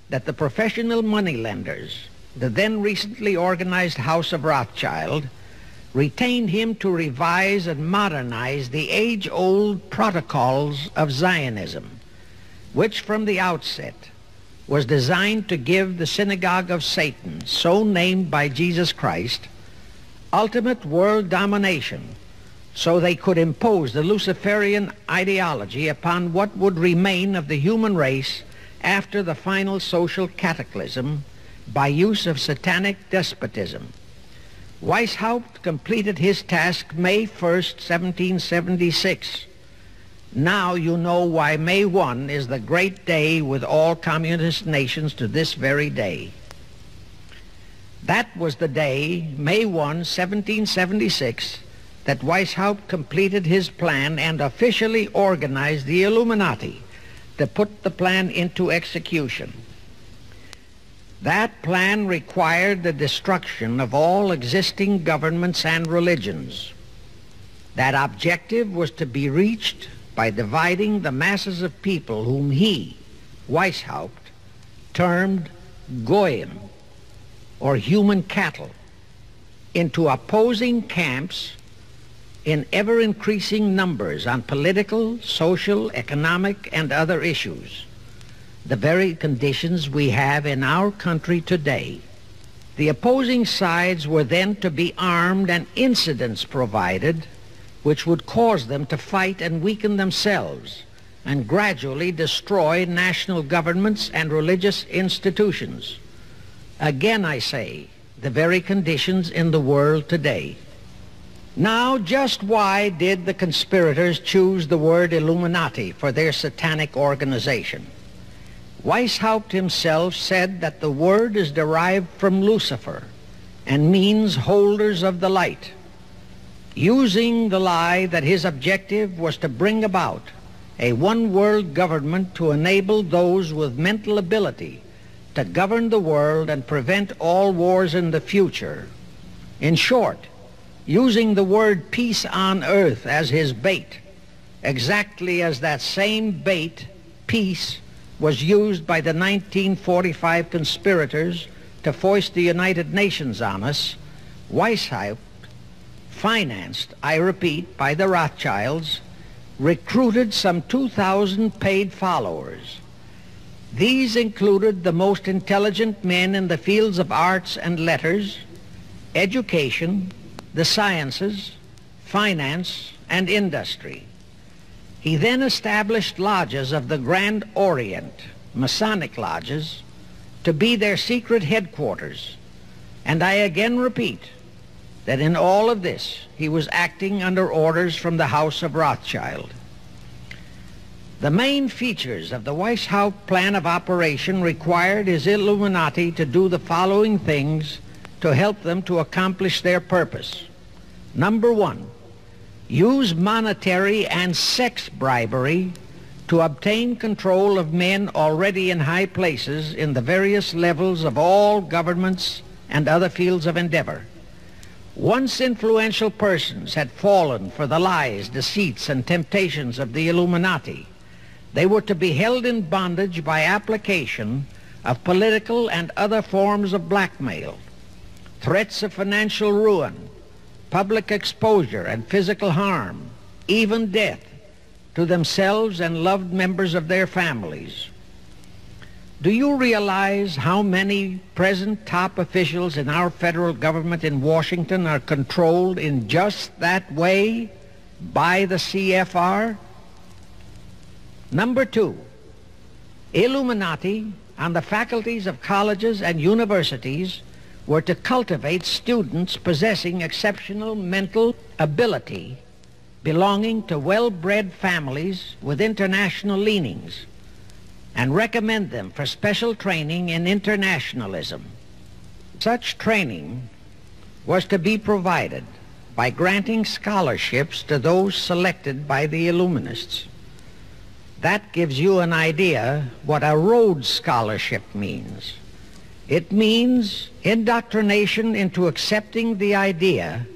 that the professional moneylenders, the then recently organized House of Rothschild, retained him to revise and modernize the age-old protocols of Zionism, which from the outset was designed to give the synagogue of Satan, so named by Jesus Christ, ultimate world domination, so they could impose the Luciferian ideology upon what would remain of the human race after the final social cataclysm by use of satanic despotism. Weishaupt completed his task May 1st, 1776. Now you know why May 1 is the great day with all communist nations to this very day. That was the day, May 1, 1776, that Weishaupt completed his plan and officially organized the Illuminati to put the plan into execution. That plan required the destruction of all existing governments and religions. That objective was to be reached by dividing the masses of people whom he, Weishaupt, termed Goyim, or human cattle, into opposing camps in ever-increasing numbers on political, social, economic, and other issues, the very conditions we have in our country today. The opposing sides were then to be armed and incidents provided which would cause them to fight and weaken themselves and gradually destroy national governments and religious institutions. Again, I say, the very conditions in the world today. Now, just why did the conspirators choose the word Illuminati for their satanic organization? Weishaupt himself said that the word is derived from Lucifer and means holders of the light, using the lie that his objective was to bring about a one-world government to enable those with mental ability to govern the world and prevent all wars in the future. In short, using the word peace on earth as his bait, exactly as that same bait, peace, was used by the 1945 conspirators to foist the United Nations on us. Weishaupt, financed, I repeat, by the Rothschilds, recruited some 2,000 paid followers. These included the most intelligent men in the fields of arts and letters, education, the sciences, finance, and industry. He then established lodges of the Grand Orient, Masonic lodges, to be their secret headquarters. And I again repeat that in all of this, he was acting under orders from the House of Rothschild. The main features of the Weishaupt plan of operation required his Illuminati to do the following things to help them to accomplish their purpose. Number one, use monetary and sex bribery to obtain control of men already in high places in the various levels of all governments and other fields of endeavor. Once influential persons had fallen for the lies, deceits, and temptations of the Illuminati, they were to be held in bondage by application of political and other forms of blackmail, threats of financial ruin, public exposure and physical harm, even death, to themselves and loved members of their families. Do you realize how many present top officials in our federal government in Washington are controlled in just that way by the CFR? Number two, Illuminati on the faculties of colleges and universities were to cultivate students possessing exceptional mental ability belonging to well-bred families with international leanings and recommend them for special training in internationalism. Such training was to be provided by granting scholarships to those selected by the Illuminists. That gives you an idea what a Rhodes Scholarship means. It means indoctrination into accepting the idea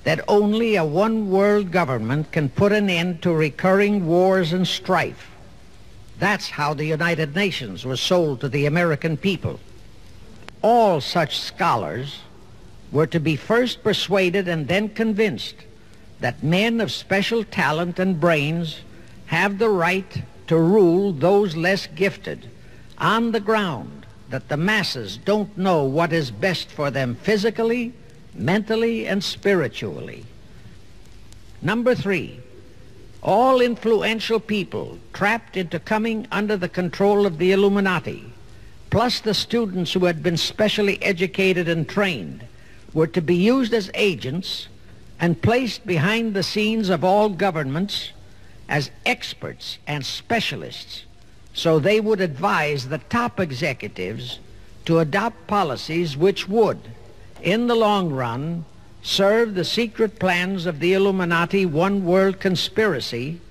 that only a one-world government can put an end to recurring wars and strife. That's how the United Nations was sold to the American people. All such scholars were to be first persuaded and then convinced that men of special talent and brains have the right to rule those less gifted on the ground that the masses don't know what is best for them physically, mentally, and spiritually. Number three, all influential people trapped into coming under the control of the Illuminati, plus the students who had been specially educated and trained, were to be used as agents and placed behind the scenes of all governments as experts and specialists, so they would advise the top executives to adopt policies which would, in the long run, serve the secret plans of the Illuminati one-world conspiracy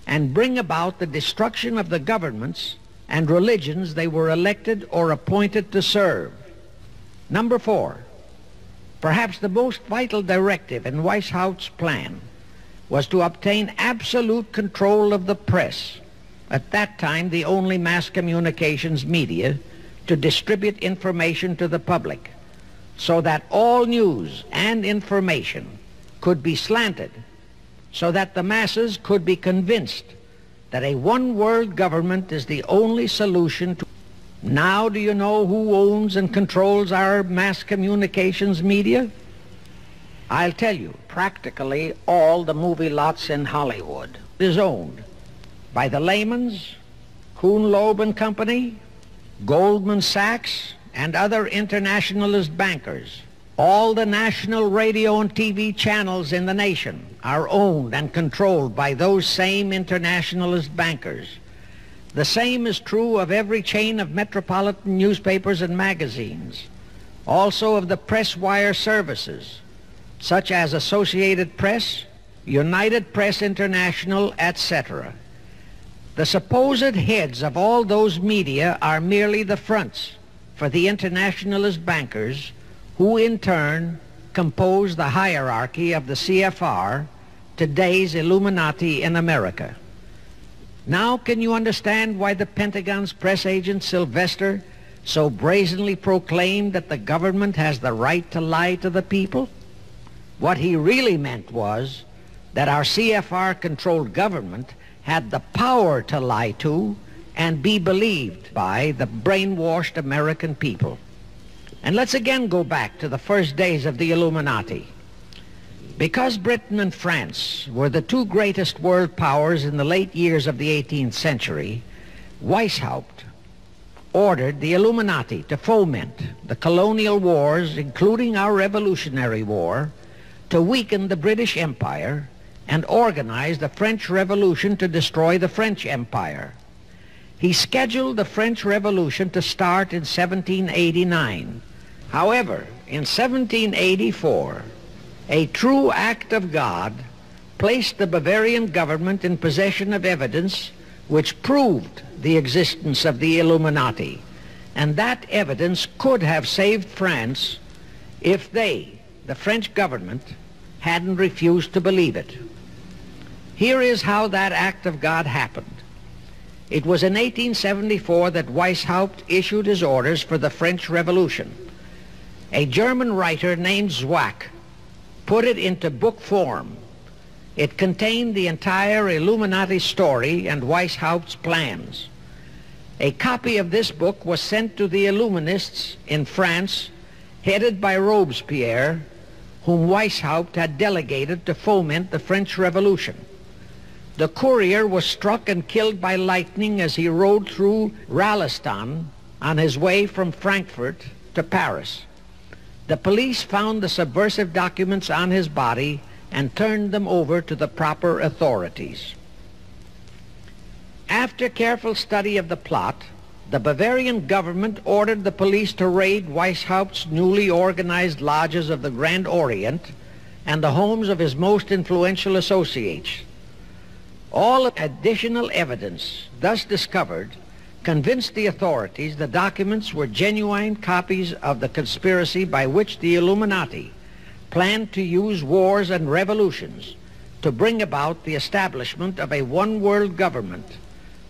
and bring about the destruction of the governments and religions they were elected or appointed to serve. Number four, perhaps the most vital directive in Weishaupt's plan was to obtain absolute control of the press, at that time the only mass communications media, to distribute information to the public, so that all news and information could be slanted, so that the masses could be convinced that a one-world government is the only solution to. Now do you know who owns and controls our mass communications media? I'll tell you, practically all the movie lots in Hollywood is owned by the Lehmans, Kuhn Loeb and Company, Goldman Sachs, and other internationalist bankers. All the national radio and TV channels in the nation are owned and controlled by those same internationalist bankers. The same is true of every chain of metropolitan newspapers and magazines, also of the press wire services, such as Associated Press, United Press International, etc. The supposed heads of all those media are merely the fronts for the internationalist bankers, who in turn compose the hierarchy of the CFR, today's Illuminati in America. Now can you understand why the Pentagon's press agent Sylvester so brazenly proclaimed that the government has the right to lie to the people? What he really meant was that our CFR-controlled government had the power to lie to and be believed by the brainwashed American people. And let's again go back to the first days of the Illuminati. Because Britain and France were the two greatest world powers in the late years of the 18th century, Weishaupt ordered the Illuminati to foment the colonial wars, including our Revolutionary War, to weaken the British Empire and organize the French Revolution to destroy the French Empire. He scheduled the French Revolution to start in 1789. However, in 1784, a true act of God placed the Bavarian government in possession of evidence which proved the existence of the Illuminati, and that evidence could have saved France if they, the French government, hadn't refused to believe it. Here is how that act of God happened. It was in 1874 that Weishaupt issued his orders for the French Revolution. A German writer named Zwack put it into book form. It contained the entire Illuminati story and Weishaupt's plans. A copy of this book was sent to the Illuminists in France, headed by Robespierre, whom Weishaupt had delegated to foment the French Revolution. The courier was struck and killed by lightning as he rode through Ralestan on his way from Frankfurt to Paris. The police found the subversive documents on his body and turned them over to the proper authorities. After careful study of the plot, the Bavarian government ordered the police to raid Weishaupt's newly organized lodges of the Grand Orient and the homes of his most influential associates. All additional evidence thus discovered convinced the authorities the documents were genuine copies of the conspiracy by which the Illuminati planned to use wars and revolutions to bring about the establishment of a one-world government,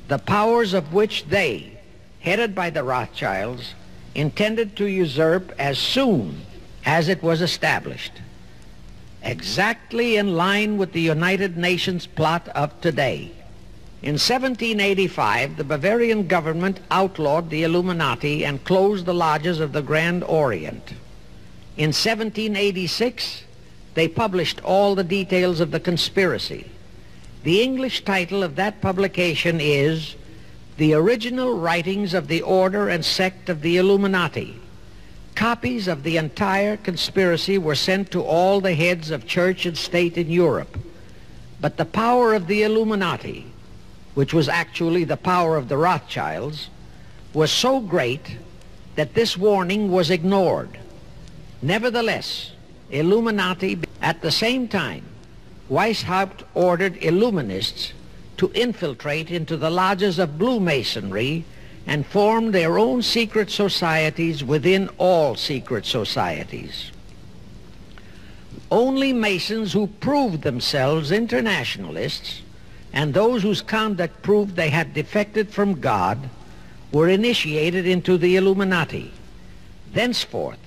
the powers of which they, headed by the Rothschilds, intended to usurp as soon as it was established, exactly in line with the United Nations plot of today. In 1785, the Bavarian government outlawed the Illuminati and closed the lodges of the Grand Orient. In 1786, they published all the details of the conspiracy. The English title of that publication is The Original Writings of the Order and Sect of the Illuminati. Copies of the entire conspiracy were sent to all the heads of church and state in Europe. But the power of the Illuminati, which was actually the power of the Rothschilds, was so great that this warning was ignored. Nevertheless, Illuminati, at the same time, Weishaupt ordered Illuminists to infiltrate into the lodges of Blue Masonry and form their own secret societies within all secret societies. Only Masons who proved themselves internationalists and those whose conduct proved they had defected from God were initiated into the Illuminati. Thenceforth,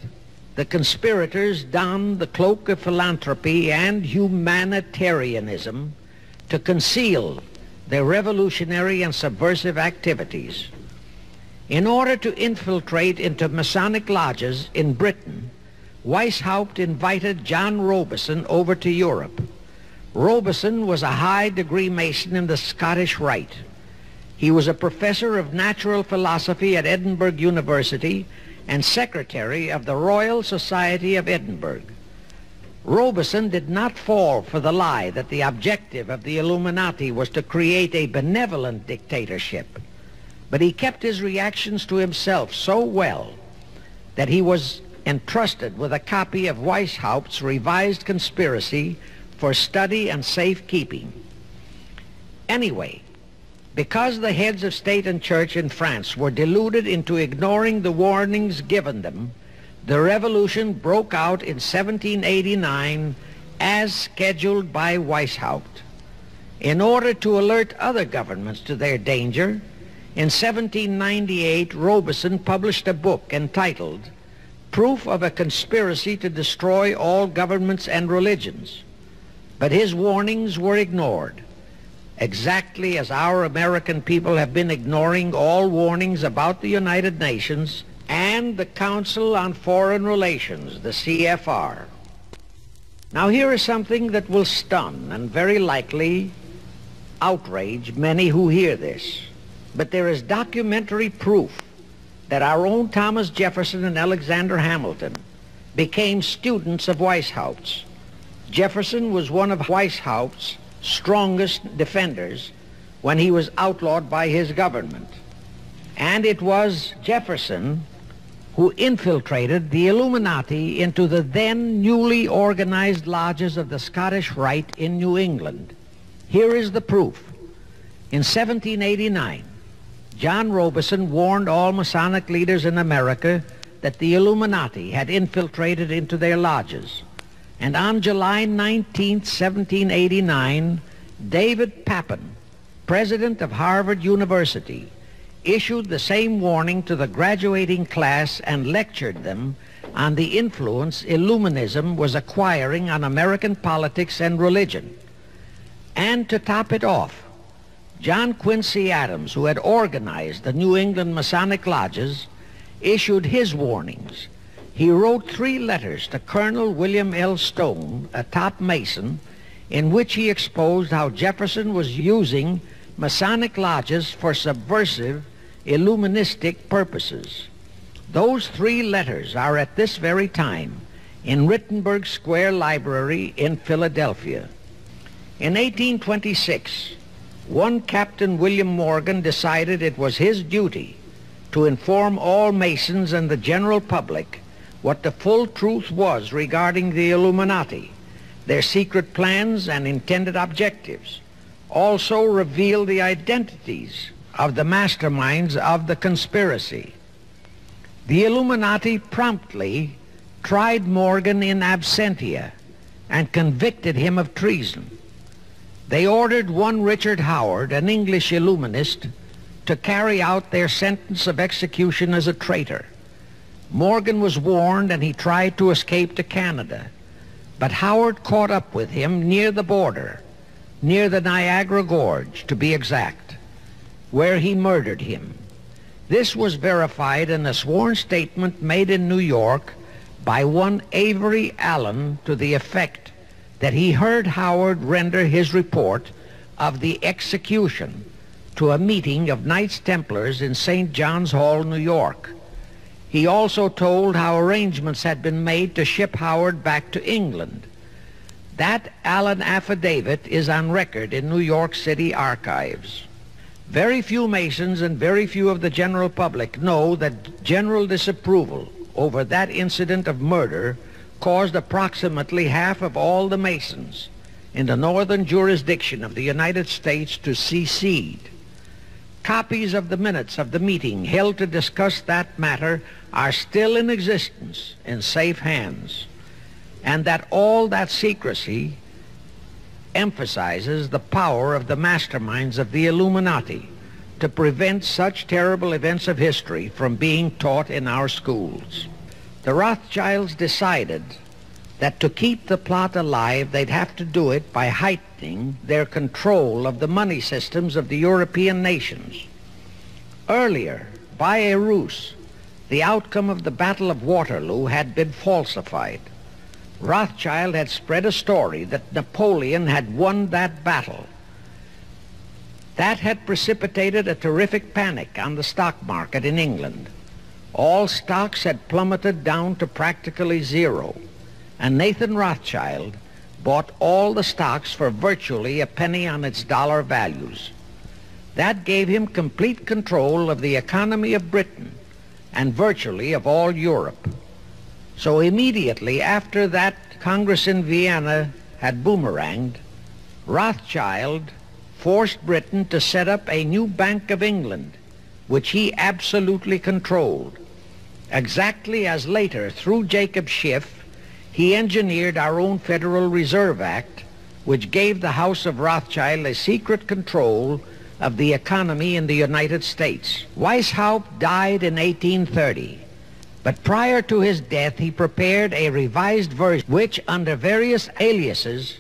the conspirators donned the cloak of philanthropy and humanitarianism to conceal their revolutionary and subversive activities. In order to infiltrate into Masonic lodges in Britain, Weishaupt invited John Robison over to Europe. Robison was a high-degree Mason in the Scottish Rite. He was a professor of natural philosophy at Edinburgh University and secretary of the Royal Society of Edinburgh. Robison did not fall for the lie that the objective of the Illuminati was to create a benevolent dictatorship, but he kept his reactions to himself so well that he was entrusted with a copy of Weishaupt's revised conspiracy for study and safekeeping. Anyway, because the heads of state and church in France were deluded into ignoring the warnings given them, the revolution broke out in 1789 as scheduled by Weishaupt. In order to alert other governments to their danger, in 1798 Robison published a book entitled Proof of a Conspiracy to Destroy All Governments and Religions. But his warnings were ignored, exactly as our American people have been ignoring all warnings about the United Nations and the Council on Foreign Relations, the CFR. Now here is something that will stun and very likely outrage many who hear this. But there is documentary proof that our own Thomas Jefferson and Alexander Hamilton became students of Weishaupt's. Jefferson was one of Weishaupt's strongest defenders when he was outlawed by his government. And it was Jefferson who infiltrated the Illuminati into the then newly organized lodges of the Scottish Rite in New England. Here is the proof. In 1789, John Robeson warned all Masonic leaders in America that the Illuminati had infiltrated into their lodges. And on July 19, 1789, David Papin, president of Harvard University, issued the same warning to the graduating class and lectured them on the influence Illuminism was acquiring on American politics and religion. And to top it off, John Quincy Adams, who had organized the New England Masonic lodges, issued his warnings. He wrote 3 letters to Colonel William L. Stone, a top Mason, in which he exposed how Jefferson was using Masonic lodges for subversive, Illuministic purposes. Those 3 letters are at this very time in Rittenberg Square Library in Philadelphia. In 1826, one Captain William Morgan decided it was his duty to inform all Masons and the general public what the full truth was regarding the Illuminati, their secret plans and intended objectives. Also reveal the identities of the masterminds of the conspiracy. The Illuminati promptly tried Morgan in absentia and convicted him of treason. They ordered one Richard Howard, an English Illuminist, to carry out their sentence of execution as a traitor. Morgan was warned and he tried to escape to Canada, but Howard caught up with him near the border, near the Niagara Gorge to be exact, where he murdered him. This was verified in a sworn statement made in New York by one Avery Allen to the effect that he heard Howard render his report of the execution to a meeting of Knights Templars in St. John's Hall, New York. He also told how arrangements had been made to ship Howard back to England. That Allen affidavit is on record in New York City archives. Very few Masons and very few of the general public know that general disapproval over that incident of murder caused approximately half of all the Masons in the northern jurisdiction of the United States to secede. Copies of the minutes of the meeting held to discuss that matter are still in existence in safe hands, and that all that secrecy emphasizes the power of the masterminds of the Illuminati to prevent such terrible events of history from being taught in our schools. The Rothschilds decided that to keep the plot alive, they'd have to do it by heightening their control of the money systems of the European nations. Earlier, by a ruse, the outcome of the Battle of Waterloo had been falsified. Rothschild had spread a story that Napoleon had won that battle. That had precipitated a terrific panic on the stock market in England. All stocks had plummeted down to practically zero, and Nathan Rothschild bought all the stocks for virtually a penny on its dollar values. That gave him complete control of the economy of Britain and virtually of all Europe. So immediately after that Congress in Vienna had boomeranged, Rothschild forced Britain to set up a new Bank of England, which he absolutely controlled. Exactly as later, through Jacob Schiff, he engineered our own Federal Reserve Act, which gave the House of Rothschild a secret control of the economy in the United States. Weishaupt died in 1830, but prior to his death he prepared a revised version which, under various aliases,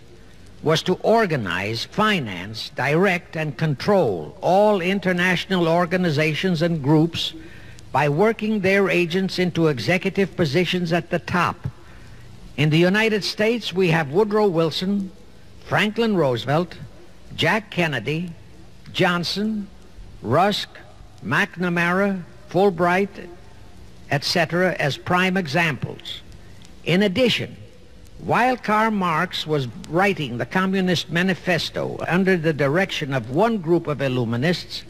was to organize, finance, direct, and control all international organizations and groups by working their agents into executive positions at the top, In the United States, we have Woodrow Wilson, Franklin Roosevelt, Jack Kennedy, Johnson, Rusk, McNamara, Fulbright, etc. as prime examples. In addition, while Karl Marx was writing the Communist Manifesto under the direction of one group of Illuminists,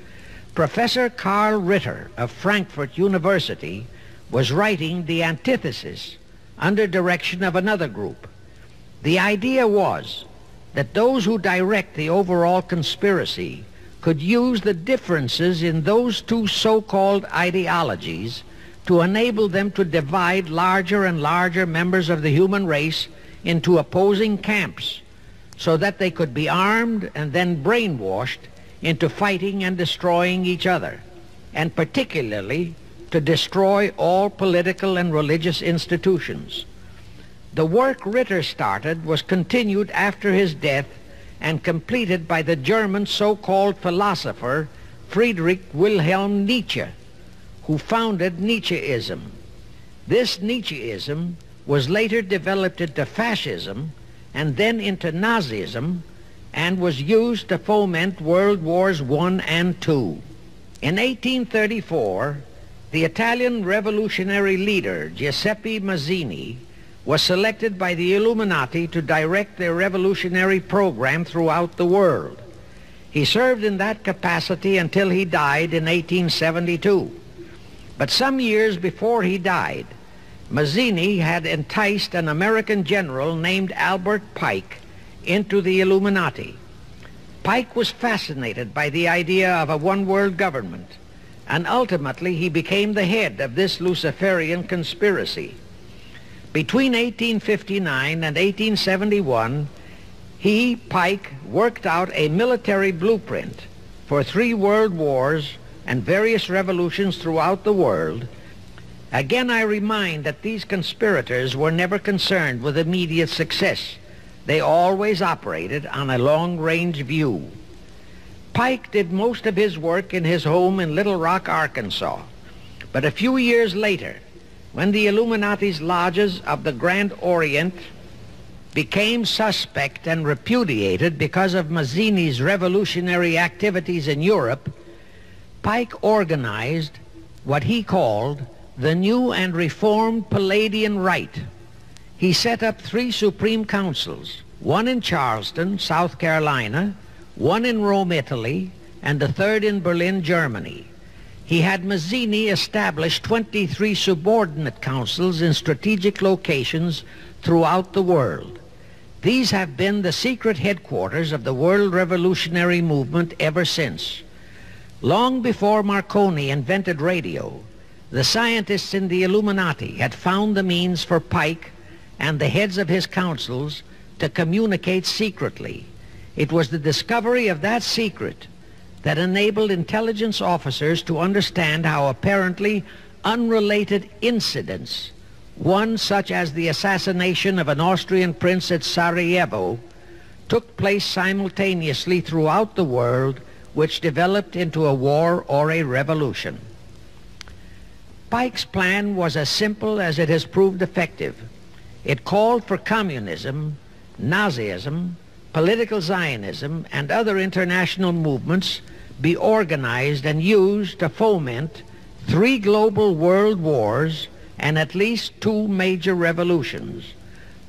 Professor Karl Ritter of Frankfurt University was writing the antithesis under direction of another group. The idea was that those who direct the overall conspiracy could use the differences in those two so-called ideologies to enable them to divide larger and larger members of the human race into opposing camps so that they could be armed and then brainwashed into fighting and destroying each other, and particularly to destroy all political and religious institutions. The work Ritter started was continued after his death and completed by the German so-called philosopher Friedrich Wilhelm Nietzsche, who founded Nietzscheism. This Nietzscheism was later developed into fascism and then into Nazism, and was used to foment World Wars I and II. In 1834, the Italian revolutionary leader Giuseppe Mazzini was selected by the Illuminati to direct their revolutionary program throughout the world. He served in that capacity until he died in 1872. But some years before he died, Mazzini had enticed an American general named Albert Pike into the Illuminati. Pike was fascinated by the idea of a one-world government, and ultimately he became the head of this Luciferian conspiracy. Between 1859 and 1871, he, Pike, worked out a military blueprint for 3 world wars and various revolutions throughout the world. Again, I remind that these conspirators were never concerned with immediate success. They always operated on a long-range view. Pike did most of his work in his home in Little Rock, Arkansas. But a few years later, when the Illuminati's lodges of the Grand Orient became suspect and repudiated because of Mazzini's revolutionary activities in Europe, Pike organized what he called the New and Reformed Palladian Rite. He set up 3 Supreme Councils, one in Charleston, South Carolina, one in Rome, Italy, and the 3rd in Berlin, Germany. He had Mazzini establish 23 subordinate councils in strategic locations throughout the world. These have been the secret headquarters of the world revolutionary movement ever since. Long before Marconi invented radio, the scientists in the Illuminati had found the means for Pike and the heads of his councils to communicate secretly. It was the discovery of that secret that enabled intelligence officers to understand how apparently unrelated incidents, one such as the assassination of an Austrian prince at Sarajevo, took place simultaneously throughout the world, which developed into a war or a revolution. Pike's plan was as simple as it has proved effective. It called for communism, Nazism, political Zionism, and other international movements be organized and used to foment 3 global world wars and at least 2 major revolutions.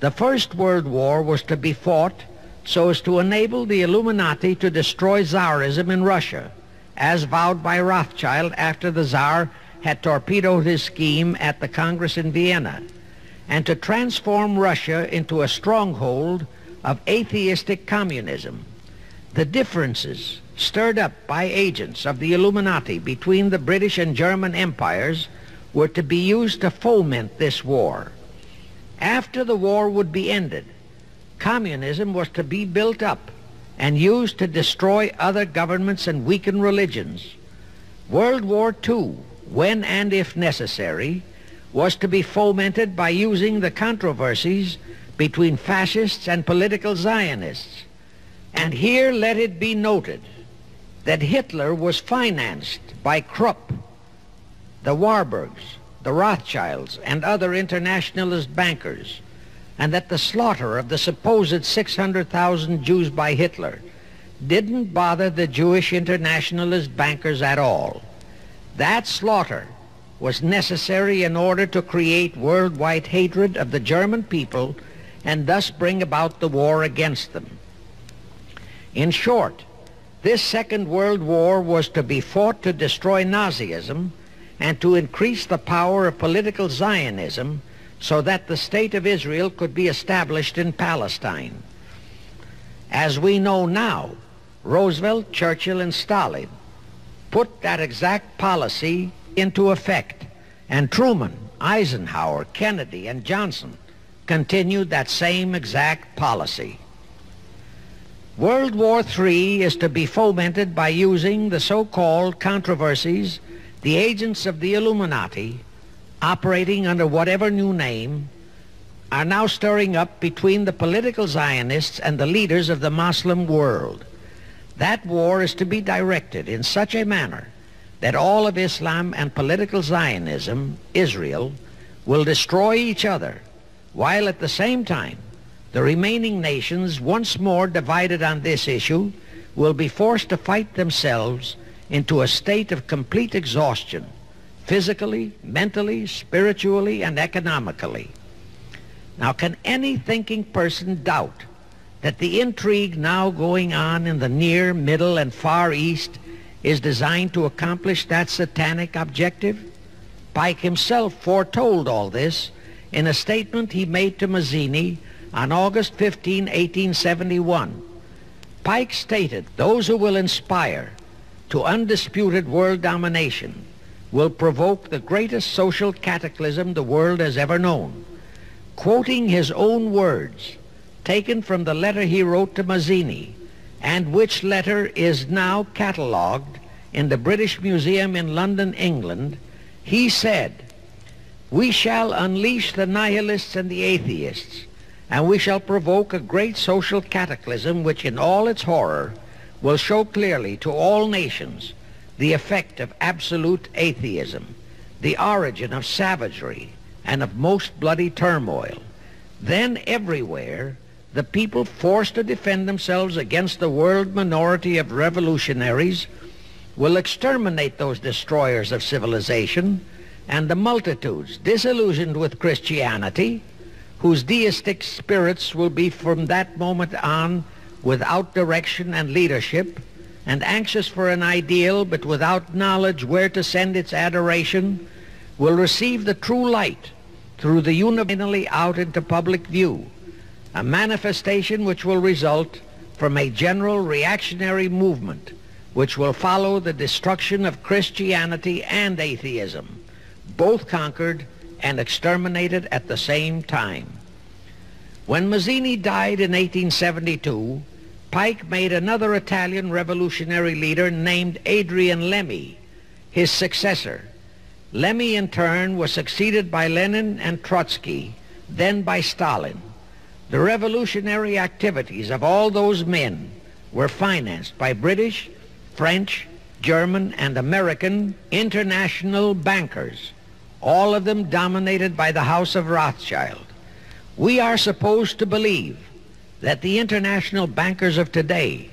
The First World War was to be fought so as to enable the Illuminati to destroy Tsarism in Russia, as vowed by Rothschild after the Tsar had torpedoed his scheme at the Congress in Vienna, and to transform Russia into a stronghold of atheistic communism. The differences stirred up by agents of the Illuminati between the British and German empires were to be used to foment this war. After the war would be ended, communism was to be built up and used to destroy other governments and weaken religions. World War II, when and if necessary, was to be fomented by using the controversies between fascists and political Zionists. And here let it be noted that Hitler was financed by Krupp, the Warburgs, the Rothschilds, and other internationalist bankers. and that the slaughter of the supposed 600,000 Jews by Hitler didn't bother the Jewish internationalist bankers at all. That slaughter was necessary in order to create worldwide hatred of the German people and thus bring about the war against them. In short, this Second World War was to be fought to destroy Nazism and to increase the power of political Zionism so that the State of Israel could be established in Palestine. As we know now, Roosevelt, Churchill, and Stalin put that exact policy into effect, and Truman, Eisenhower, Kennedy, and Johnson continued that same exact policy. World War III is to be fomented by using the so-called controversies the agents of the Illuminati, operating under whatever new name, are now stirring up between the political Zionists and the leaders of the Muslim world. That war is to be directed in such a manner that all of Islam and political Zionism, Israel, will destroy each other, while at the same time the remaining nations, once more divided on this issue, will be forced to fight themselves into a state of complete exhaustion, physically, mentally, spiritually, and economically. Now, can any thinking person doubt that the intrigue now going on in the Near, Middle, and Far East is designed to accomplish that satanic objective? Pike himself foretold all this in a statement he made to Mazzini on August 15, 1871. Pike stated, "Those who will inspire to undisputed world domination will provoke the greatest social cataclysm the world has ever known." Quoting his own words, taken from the letter he wrote to Mazzini, and which letter is now catalogued in the British Museum in London, England, he said, "We shall unleash the nihilists and the atheists, and we shall provoke a great social cataclysm which in all its horror will show clearly to all nations the effect of absolute atheism, the origin of savagery and of most bloody turmoil. Then everywhere the people forced to defend themselves against the world minority of revolutionaries will exterminate those destroyers of civilization, and the multitudes disillusioned with Christianity, whose deistic spirits will be from that moment on without direction and leadership, and anxious for an ideal but without knowledge where to send its adoration, will receive the true light through the universally out into public view, a manifestation which will result from a general reactionary movement which will follow the destruction of Christianity and atheism, both conquered and exterminated at the same time." When Mazzini died in 1872, Pike made another Italian revolutionary leader named Adrian Lemmy his successor. Lemmy, in turn, was succeeded by Lenin and Trotsky, then by Stalin. The revolutionary activities of all those men were financed by British, French, German, and American international bankers, all of them dominated by the House of Rothschild. We are supposed to believe that the international bankers of today,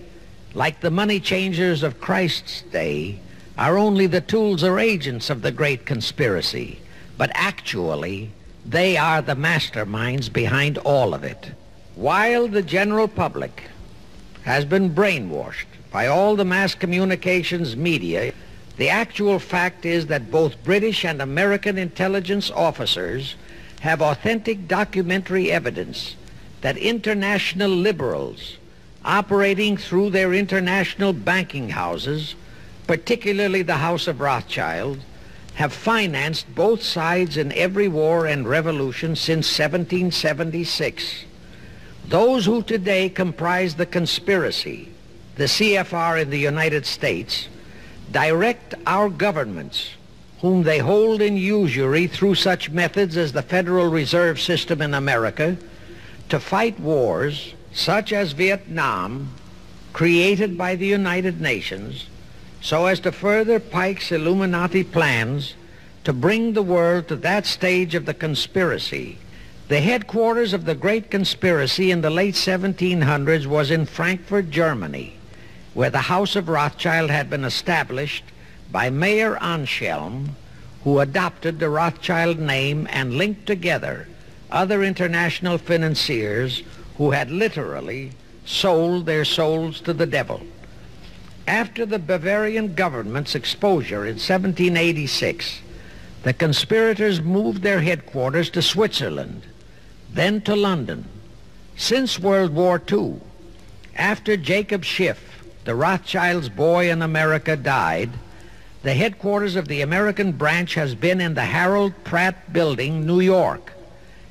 like the money changers of Christ's day, are only the tools or agents of the great conspiracy, but actually they are the masterminds behind all of it. While the general public has been brainwashed by all the mass communications media, the actual fact is that both British and American intelligence officers have authentic documentary evidence that international liberals operating through their international banking houses, particularly the House of Rothschild, have financed both sides in every war and revolution since 1776. Those who today comprise the conspiracy, the CFR in the United States, direct our governments, whom they hold in usury through such methods as the Federal Reserve System in America, to fight wars such as Vietnam, created by the United Nations, so as to further Pike's Illuminati plans to bring the world to that stage of the conspiracy The headquarters of the great conspiracy in the late 1700s was in Frankfurt, Germany, where the House of Rothschild had been established by Mayer Anschelm, who adopted the Rothschild name and linked together other international financiers who had literally sold their souls to the devil. After the Bavarian government's exposure in 1786, the conspirators moved their headquarters to Switzerland, then to London. Since World War II, after Jacob Schiff, the Rothschild's boy in America, died, the headquarters of the American branch has been in the Harold Pratt Building, New York,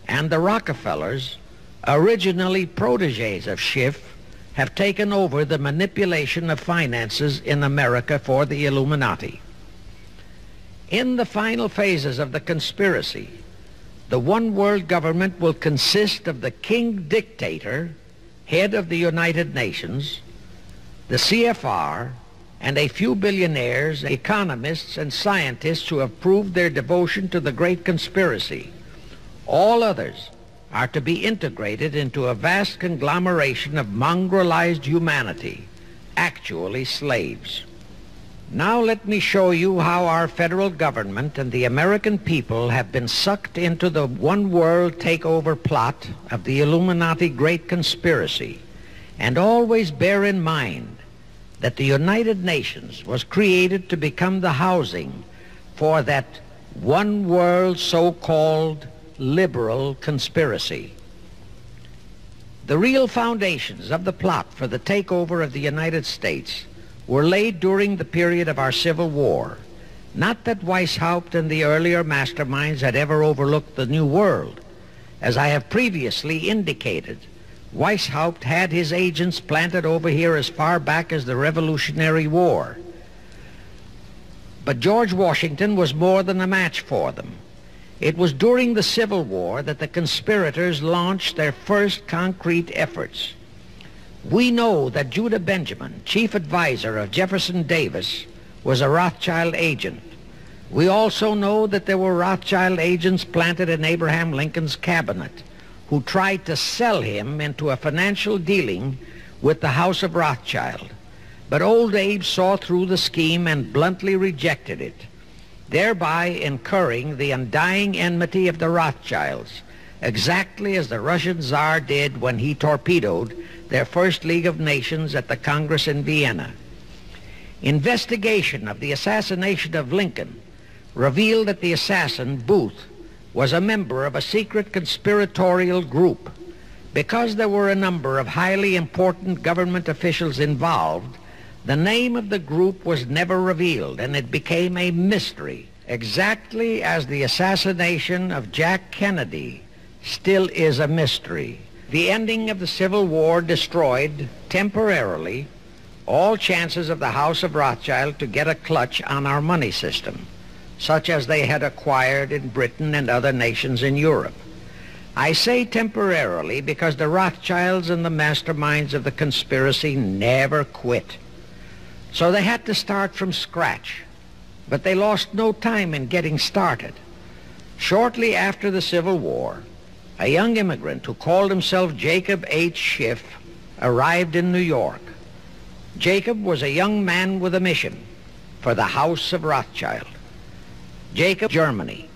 and the Rockefellers, originally protégés of Schiff, have taken over the manipulation of finances in America for the Illuminati. In the final phases of the conspiracy, the one world government will consist of the king dictator, head of the United Nations, the CFR, and a few billionaires, economists, and scientists who have proved their devotion to the great conspiracy. All others are to be integrated into a vast conglomeration of mongrelized humanity, actually slaves. Now let me show you how our federal government and the American people have been sucked into the one world takeover plot of the Illuminati great conspiracy. And always bear in mind that the United Nations was created to become the housing for that one world so-called liberal conspiracy. The real foundations of the plot for the takeover of the United States were laid during the period of our Civil War. Not that Weishaupt and the earlier masterminds had ever overlooked the New World. As I have previously indicated, Weishaupt had his agents planted over here as far back as the Revolutionary War. But George Washington was more than a match for them. It was during the Civil War that the conspirators launched their first concrete efforts. We know that Judah Benjamin, chief advisor of Jefferson Davis, was a Rothschild agent. We also know that there were Rothschild agents planted in Abraham Lincoln's cabinet who tried to sell him into a financial dealing with the House of Rothschild. But old Abe saw through the scheme and bluntly rejected it, thereby incurring the undying enmity of the Rothschilds, exactly as the Russian Tsar did when he torpedoed their first League of Nations at the Congress in Vienna. Investigation of the assassination of Lincoln revealed that the assassin, Booth, was a member of a secret conspiratorial group. Because there were a number of highly important government officials involved, the name of the group was never revealed, and it became a mystery, exactly as the assassination of Jack Kennedy still is a mystery. The ending of the Civil War destroyed, temporarily, all chances of the House of Rothschild to get a clutch on our money system, such as they had acquired in Britain and other nations in Europe. I say temporarily because the Rothschilds and the masterminds of the conspiracy never quit. So they had to start from scratch, but they lost no time in getting started. Shortly after the Civil War, a young immigrant who called himself Jacob H. Schiff arrived in New York. Jacob was a young man with a mission for the House of Rothschild. Jacob, Germany.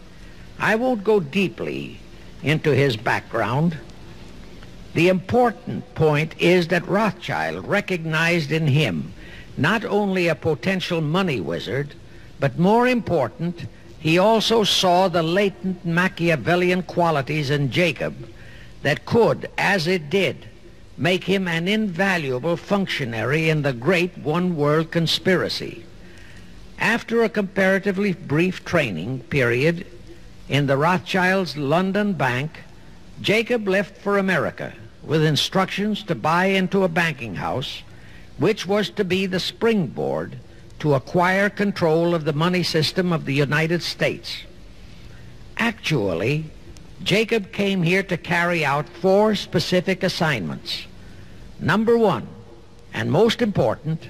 I won't go deeply into his background. The important point is that Rothschild recognized in him not only a potential money wizard, but more important, he also saw the latent Machiavellian qualities in Jacob that could, as it did, make him an invaluable functionary in the great one-world conspiracy. After a comparatively brief training period in the Rothschilds' London bank, Jacob left for America with instructions to buy into a banking house, which was to be the springboard to acquire control of the money system of the United States. Actually, Jacob came here to carry out 4 specific assignments. Number 1, and most important,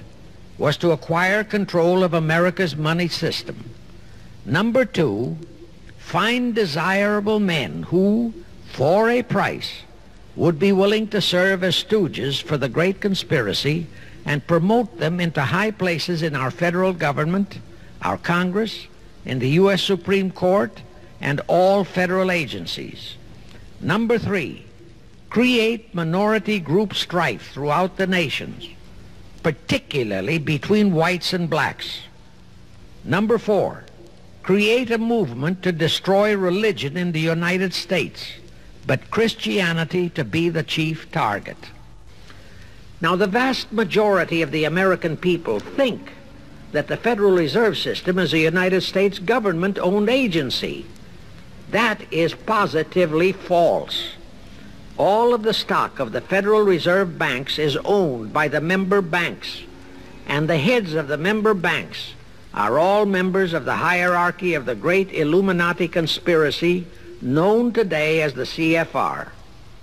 was to acquire control of America's money system. Number 2, find desirable men who, for a price, would be willing to serve as stooges for the great conspiracy and promote them into high places in our federal government, our Congress, in the U.S. Supreme Court, and all federal agencies. Number 3, create minority group strife throughout the nations, particularly between whites and blacks. Number 4, create a movement to destroy religion in the United States, but Christianity to be the chief target. Now, the vast majority of the American people think that the Federal Reserve System is a United States government-owned agency. That is positively false. All of the stock of the Federal Reserve banks is owned by the member banks, and the heads of the member banks are all members of the hierarchy of the great Illuminati conspiracy known today as the CFR.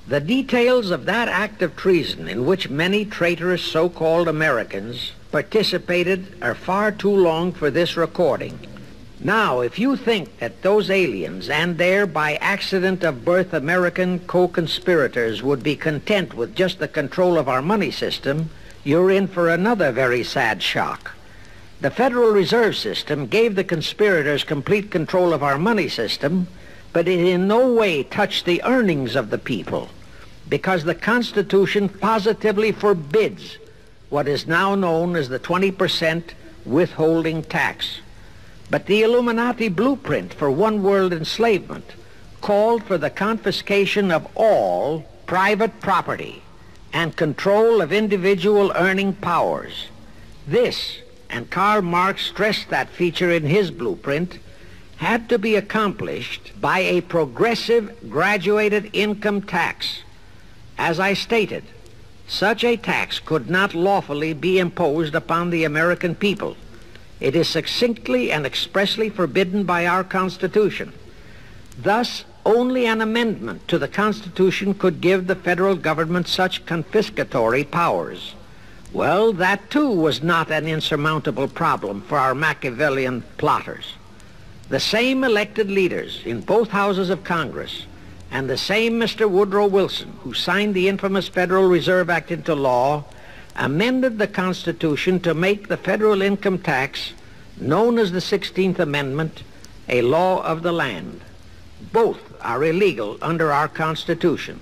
The details of that act of treason in which many traitorous so-called Americans participated are far too long for this recording. Now, if you think that those aliens and their by accident of birth American co-conspirators would be content with just the control of our money system, you're in for another very sad shock. The Federal Reserve System gave the conspirators complete control of our money system, but it in no way touched the earnings of the people, because the Constitution positively forbids what is now known as the 20% withholding tax. But the Illuminati blueprint for one world enslavement called for the confiscation of all private property and control of individual earning powers. This, and Karl Marx stressed that feature in his blueprint, had to be accomplished by a progressive graduated income tax. As I stated, such a tax could not lawfully be imposed upon the American people. It is succinctly and expressly forbidden by our Constitution. Thus, only an amendment to the Constitution could give the federal government such confiscatory powers. Well, that too was not an insurmountable problem for our Machiavellian plotters. The same elected leaders in both houses of Congress and the same Mr. Woodrow Wilson, who signed the infamous Federal Reserve Act into law, amended the Constitution to make the federal income tax, known as the 16th Amendment, a law of the land. Both are illegal under our Constitution.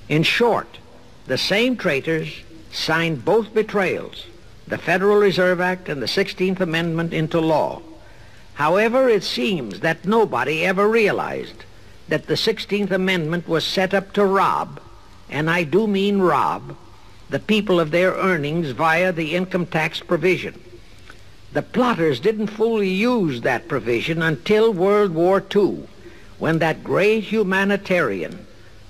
In short, the same traitors signed both betrayals, the Federal Reserve Act and the 16th Amendment, into law. However, it seems that nobody ever realized that the 16th Amendment was set up to rob, and I do mean rob, the people of their earnings via the income tax provision. The plotters didn't fully use that provision until World War II, when that great humanitarian,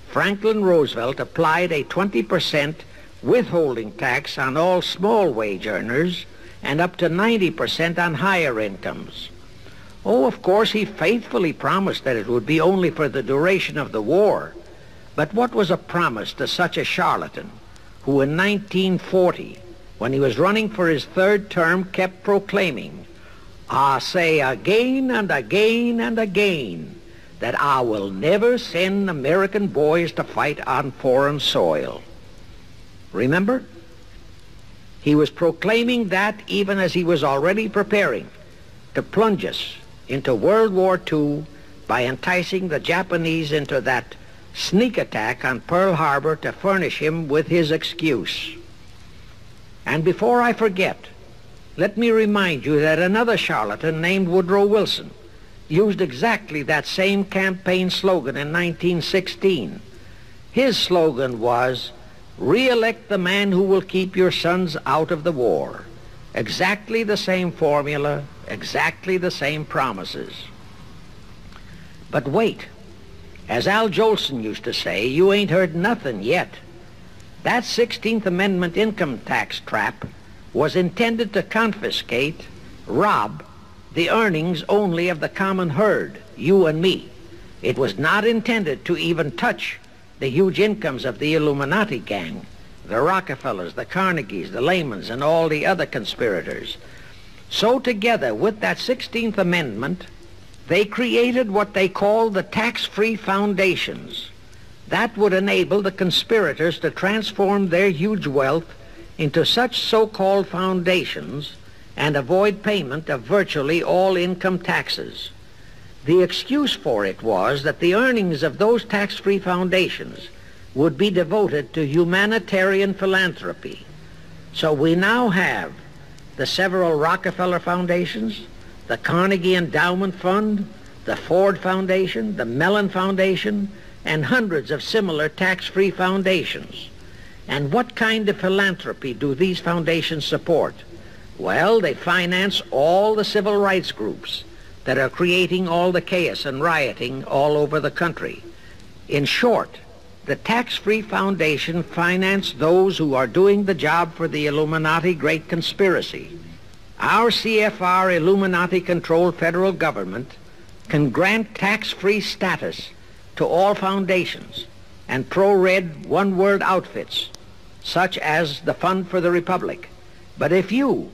Franklin Roosevelt, applied a 20% withholding tax on all small wage earners and up to 90% on higher incomes. Oh, of course, he faithfully promised that it would be only for the duration of the war. But what was a promise to such a charlatan who in 1940, when he was running for his third term, kept proclaiming, "I say again and again and again that I will never send American boys to fight on foreign soil"? Remember? He was proclaiming that even as he was already preparing to plunge us into World War II by enticing the Japanese into that sneak attack on Pearl Harbor to furnish him with his excuse. And before I forget, let me remind you that another charlatan named Woodrow Wilson used exactly that same campaign slogan in 1916. His slogan was, "Re-elect the man who will keep your sons out of the war." Exactly the same formula, exactly the same promises. But wait. As Al Jolson used to say, you ain't heard nothing yet. That 16th Amendment income tax trap was intended to confiscate, rob, the earnings only of the common herd, you and me. It was not intended to even touch the huge incomes of the Illuminati gang, the Rockefellers, the Carnegies, the Lehmans, and all the other conspirators. So together with that 16th Amendment, they created what they called the tax-free foundations, That would enable the conspirators to transform their huge wealth into such so-called foundations and avoid payment of virtually all income taxes. The excuse for it was that the earnings of those tax-free foundations would be devoted to humanitarian philanthropy. So we now have the several Rockefeller Foundations, the Carnegie Endowment Fund, the Ford Foundation, the Mellon Foundation, and hundreds of similar tax-free foundations. And what kind of philanthropy do these foundations support? Well, they finance all the civil rights groups that are creating all the chaos and rioting all over the country. In short, the tax-free foundation finance those who are doing the job for the Illuminati Great Conspiracy. Our CFR Illuminati-controlled federal government can grant tax-free status to all foundations and pro-red one-world outfits, such as the Fund for the Republic. But if you,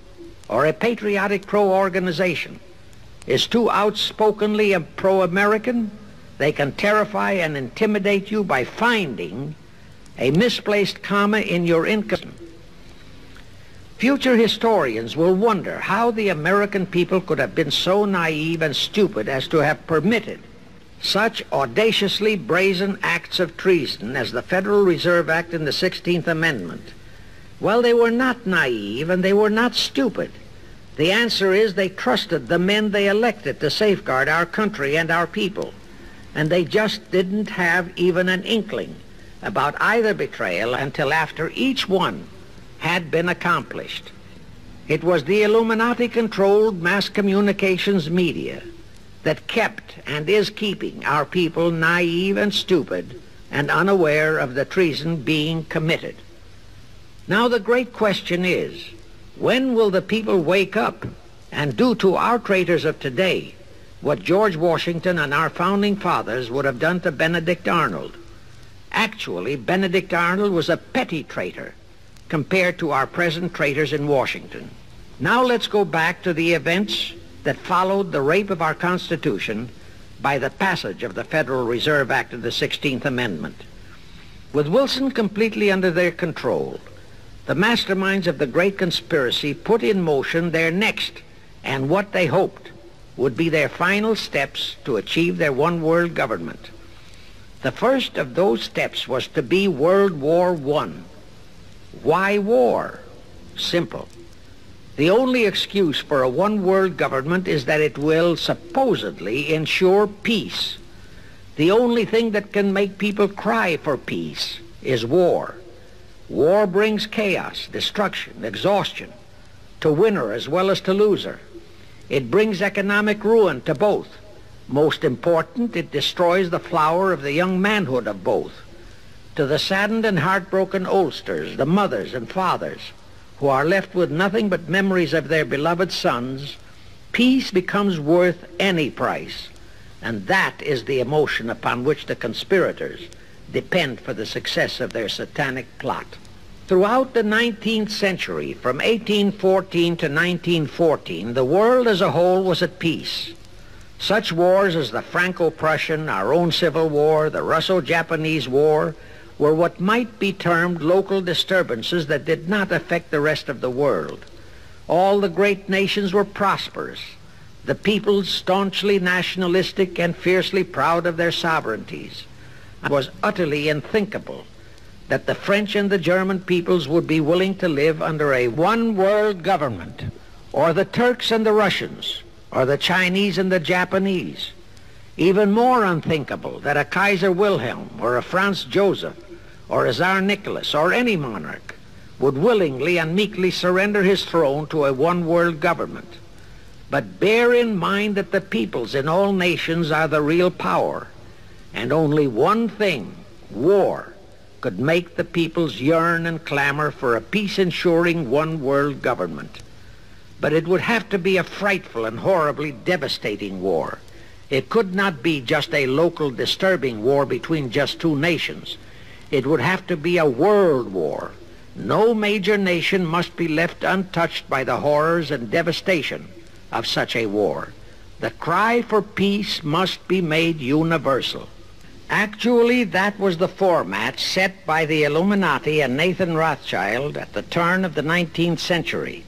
or a patriotic pro-organization, is too outspokenly pro-American, they can terrify and intimidate you by finding a misplaced comma in your income. Future historians will wonder how the American people could have been so naive and stupid as to have permitted such audaciously brazen acts of treason as the Federal Reserve Act and the 16th Amendment. Well, they were not naive and they were not stupid. The answer is they trusted the men they elected to safeguard our country and our people. And they just didn't have even an inkling about either betrayal until after each one had been accomplished. It was the Illuminati-controlled mass communications media that kept and is keeping our people naive and stupid and unaware of the treason being committed. Now the great question is, when will the people wake up and do to our traitors of today what George Washington and our founding fathers would have done to Benedict Arnold? Actually, Benedict Arnold was a petty traitor compared to our present traitors in Washington. Now let's go back to the events that followed the rape of our Constitution by the passage of the Federal Reserve Act of the 16th Amendment. With Wilson completely under their control, the masterminds of the Great Conspiracy put in motion their next and what they hoped would be their final steps to achieve their one-world government. The first of those steps was to be World War I. Why war? Simple. The only excuse for a one-world government is that it will supposedly ensure peace. The only thing that can make people cry for peace is war. War brings chaos, destruction, exhaustion, to winner as well as to loser. It brings economic ruin to both. Most important, it destroys the flower of the young manhood of both. To the saddened and heartbroken oldsters, the mothers and fathers, who are left with nothing but memories of their beloved sons, peace becomes worth any price. And that is the emotion upon which the conspirators depend for the success of their satanic plot. Throughout the 19th century, from 1814 to 1914, the world as a whole was at peace. Such wars as the Franco-Prussian, our own Civil War, the Russo-Japanese War, were what might be termed local disturbances that did not affect the rest of the world. All the great nations were prosperous, the peoples staunchly nationalistic and fiercely proud of their sovereignties. It was utterly unthinkable that the French and the German peoples would be willing to live under a one-world government, or the Turks and the Russians, or the Chinese and the Japanese. Even more unthinkable that a Kaiser Wilhelm or a Franz Joseph or a Tsar Nicholas or any monarch would willingly and meekly surrender his throne to a one-world government. But bear in mind that the peoples in all nations are the real power, and only one thing, war, could make the peoples yearn and clamor for a peace-ensuring one-world government. But it would have to be a frightful and horribly devastating war. It could not be just a local disturbing war between just two nations. It would have to be a world war. No major nation must be left untouched by the horrors and devastation of such a war. The cry for peace must be made universal. Actually, that was the format set by the Illuminati and Nathan Rothschild at the turn of the 19th century.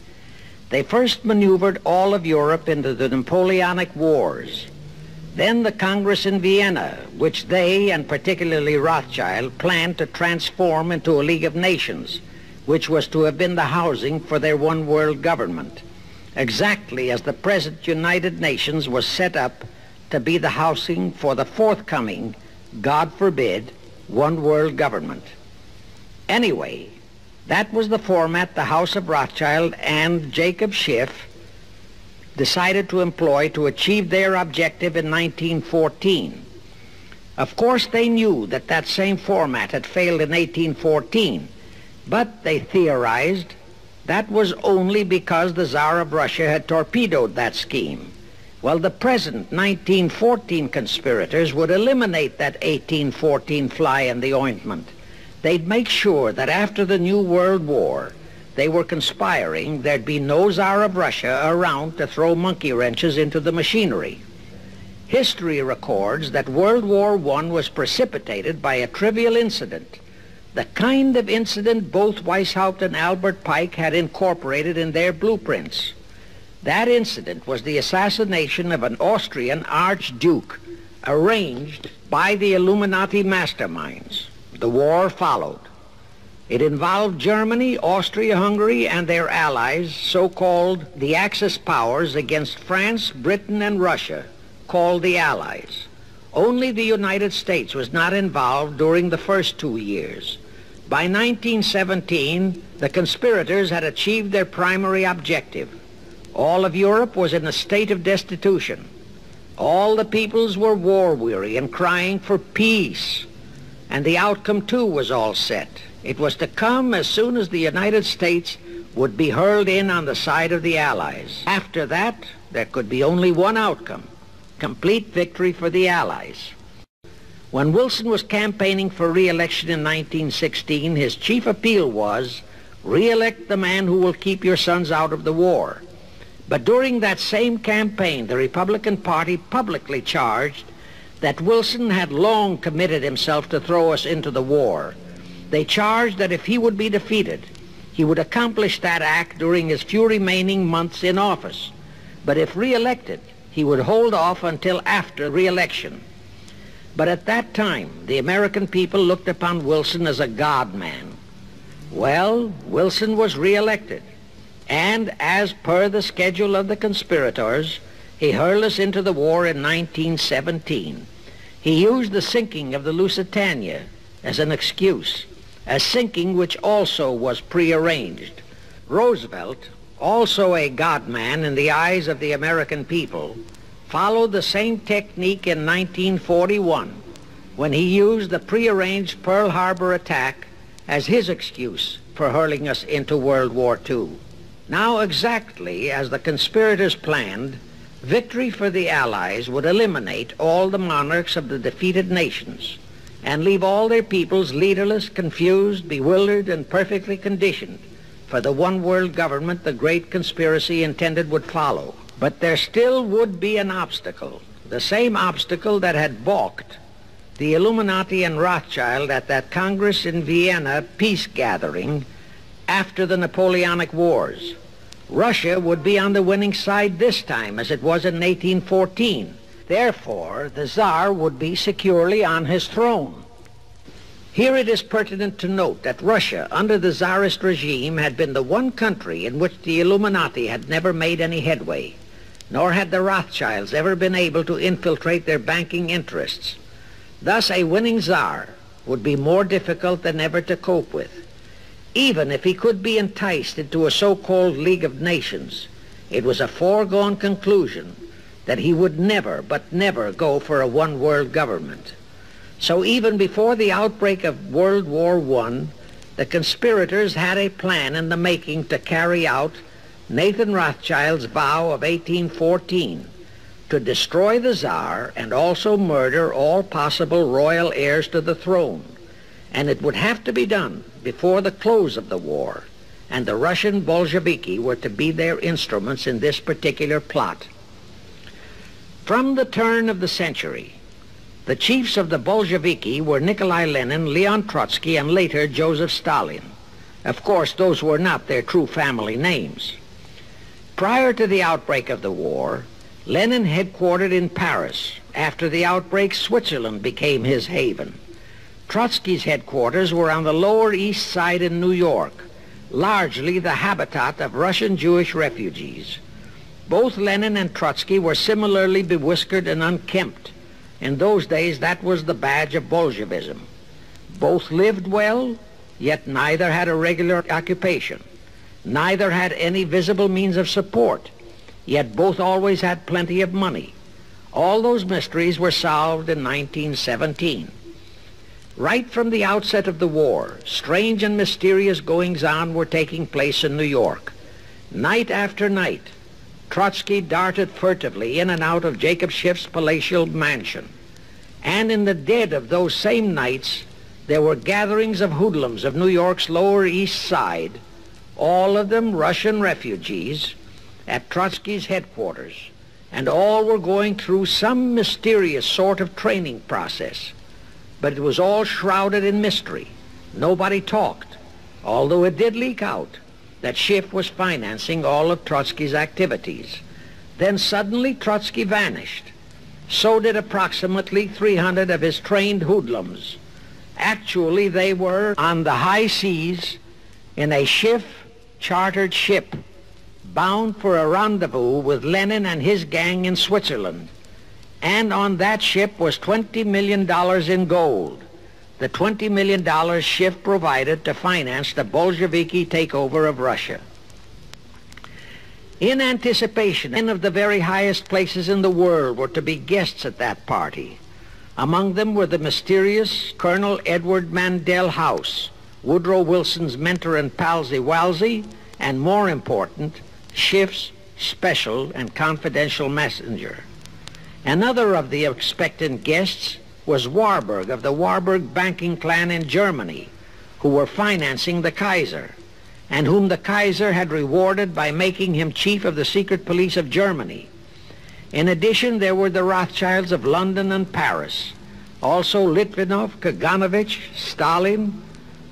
They first maneuvered all of Europe into the Napoleonic Wars. Then the Congress in Vienna, which they, and particularly Rothschild, planned to transform into a League of Nations, which was to have been the housing for their one world government, exactly as the present United Nations was set up to be the housing for the forthcoming, God forbid, one world government. Anyway, that was the format the House of Rothschild and Jacob Schiff decided to employ to achieve their objective in 1914. Of course, they knew that that same format had failed in 1814, but they theorized that was only because the Tsar of Russia had torpedoed that scheme. Well, the present 1914 conspirators would eliminate that 1814 fly in the ointment. They'd make sure that after the New World War, they were conspiring, there'd be no Tsar of Russia around to throw monkey wrenches into the machinery. History records that World War I was precipitated by a trivial incident, the kind of incident both Weishaupt and Albert Pike had incorporated in their blueprints. That incident was the assassination of an Austrian archduke, arranged by the Illuminati masterminds. The war followed. It involved Germany, Austria-Hungary, and their allies, so-called the Axis powers, against France, Britain, and Russia, called the Allies. Only the United States was not involved during the first 2 years. By 1917, the conspirators had achieved their primary objective. All of Europe was in a state of destitution. All the peoples were war-weary and crying for peace. And the outcome, too, was all set. It was to come as soon as the United States would be hurled in on the side of the Allies. After that, there could be only one outcome: complete victory for the Allies. When Wilson was campaigning for re-election in 1916, his chief appeal was, re-elect the man who will keep your sons out of the war. But during that same campaign, the Republican Party publicly charged that Wilson had long committed himself to throw us into the war. They charged that if he would be defeated, he would accomplish that act during his few remaining months in office. But if re-elected, he would hold off until after re-election. But at that time, the American people looked upon Wilson as a God-man. Well, Wilson was re-elected, and as per the schedule of the conspirators, he hurled us into the war in 1917. He used the sinking of the Lusitania as an excuse, a sinking which also was prearranged. Roosevelt, also a God-man in the eyes of the American people, followed the same technique in 1941 when he used the prearranged Pearl Harbor attack as his excuse for hurling us into World War II. Now, exactly as the conspirators planned, victory for the Allies would eliminate all the monarchs of the defeated nations and leave all their peoples leaderless, confused, bewildered, and perfectly conditioned for the one world government the great conspiracy intended would follow. But there still would be an obstacle, the same obstacle that had balked the Illuminati and Rothschild at that Congress in Vienna peace gathering after the Napoleonic Wars. Russia would be on the winning side this time, as it was in 1814. Therefore, the Tsar would be securely on his throne. Here it is pertinent to note that Russia, under the Tsarist regime, had been the one country in which the Illuminati had never made any headway, nor had the Rothschilds ever been able to infiltrate their banking interests. Thus, a winning Tsar would be more difficult than ever to cope with. Even if he could be enticed into a so-called League of Nations, it was a foregone conclusion that he would never, but never go for a one-world government. So even before the outbreak of World War I, the conspirators had a plan in the making to carry out Nathan Rothschild's vow of 1814 to destroy the Tsar and also murder all possible royal heirs to the throne. And it would have to be done before the close of the war, and the Russian Bolsheviki were to be their instruments in this particular plot. From the turn of the century, The chiefs of the Bolsheviki were Nikolai Lenin, Leon Trotsky, and later Joseph Stalin. Of course, those were not their true family names. Prior to the outbreak of the war, Lenin headquartered in Paris. After the outbreak, Switzerland became his haven. Trotsky's headquarters were on the Lower East Side in New York, largely the habitat of Russian Jewish refugees. Both Lenin and Trotsky were similarly bewhiskered and unkempt. In those days, that was the badge of Bolshevism. Both lived well, yet neither had a regular occupation. Neither had any visible means of support, yet both always had plenty of money. All those mysteries were solved in 1917. Right from the outset of the war, strange and mysterious goings-on were taking place in New York. Night after night, Trotsky darted furtively in and out of Jacob Schiff's palatial mansion. And in the dead of those same nights, there were gatherings of hoodlums of New York's Lower East Side, all of them Russian refugees, at Trotsky's headquarters, and all were going through some mysterious sort of training process. But it was all shrouded in mystery. Nobody talked, although it did leak out that Schiff was financing all of Trotsky's activities. Then suddenly Trotsky vanished. So did approximately 300 of his trained hoodlums. Actually, they were on the high seas in a Schiff-chartered ship bound for a rendezvous with Lenin and his gang in Switzerland. And on that ship was $20 million in gold. The $20 million Schiff provided to finance the Bolsheviki takeover of Russia. In anticipation, men of the very highest places in the world were to be guests at that party. Among them were the mysterious Colonel Edward Mandel House, Woodrow Wilson's mentor and palsy-walsy, and more important, Schiff's special and confidential messenger. Another of the expectant guests was Warburg of the Warburg banking clan in Germany, who were financing the Kaiser, and whom the Kaiser had rewarded by making him chief of the secret police of Germany. In addition, there were the Rothschilds of London and Paris, also Litvinov, Kaganovich, Stalin,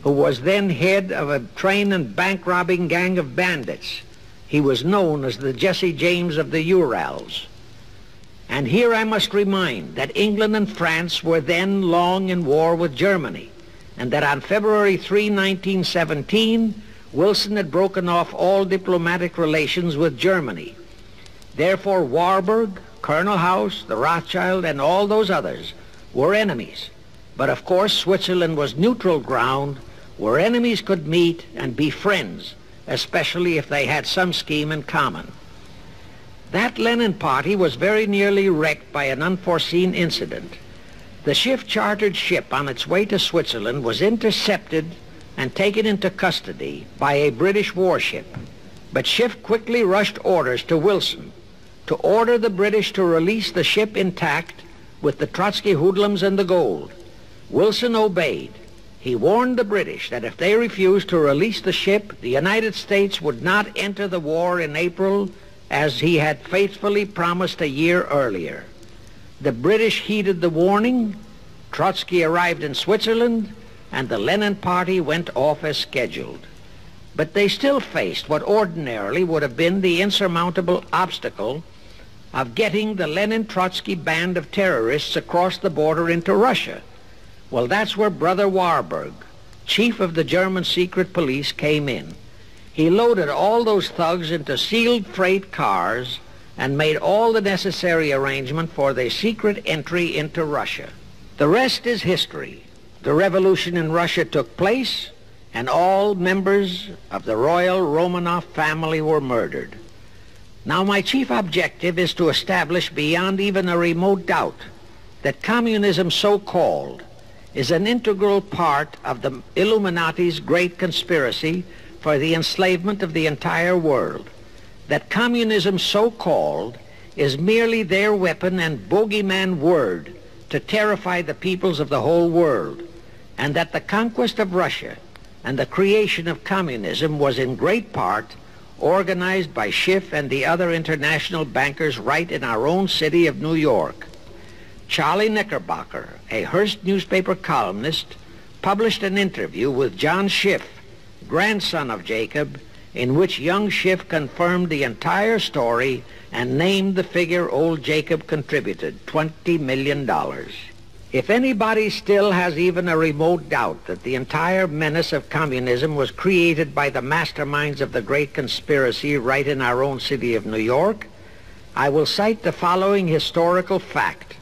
who was then head of a train and bank-robbing gang of bandits. He was known as the Jesse James of the Urals. And here I must remind that England and France were then long in war with Germany, and that on February 3, 1917, Wilson had broken off all diplomatic relations with Germany. Therefore, Warburg, Colonel House, the Rothschild, and all those others were enemies. But of course, Switzerland was neutral ground where enemies could meet and be friends, especially if they had some scheme in common. That Lenin party was very nearly wrecked by an unforeseen incident. The Schiff-chartered ship on its way to Switzerland was intercepted and taken into custody by a British warship. But Schiff quickly rushed orders to Wilson to order the British to release the ship intact with the Trotsky hoodlums and the gold. Wilson obeyed. He warned the British that if they refused to release the ship, the United States would not enter the war in April as he had faithfully promised a year earlier. The British heeded the warning. Trotsky arrived in Switzerland, and the Lenin party went off as scheduled. But they still faced what ordinarily would have been the insurmountable obstacle of getting the Lenin-Trotsky band of terrorists across the border into Russia. Well, that's where Brother Warburg, chief of the German secret police, came in. He loaded all those thugs into sealed freight cars and made all the necessary arrangement for their secret entry into Russia. The rest is history. The revolution in Russia took place, and all members of the royal Romanov family were murdered. Now, my chief objective is to establish beyond even a remote doubt that communism, so-called, is an integral part of the Illuminati's great conspiracy for the enslavement of the entire world. That communism, so-called, is merely their weapon and bogeyman word to terrify the peoples of the whole world, and that the conquest of Russia and the creation of communism was in great part organized by Schiff and the other international bankers right in our own city of New York. Charlie Knickerbocker, a Hearst newspaper columnist, published an interview with John Schiff, grandson of Jacob, in which young Schiff confirmed the entire story and named the figure old Jacob contributed, $20 million. If anybody still has even a remote doubt that the entire menace of communism was created by the masterminds of the great conspiracy right in our own city of New York, I will cite the following historical fact.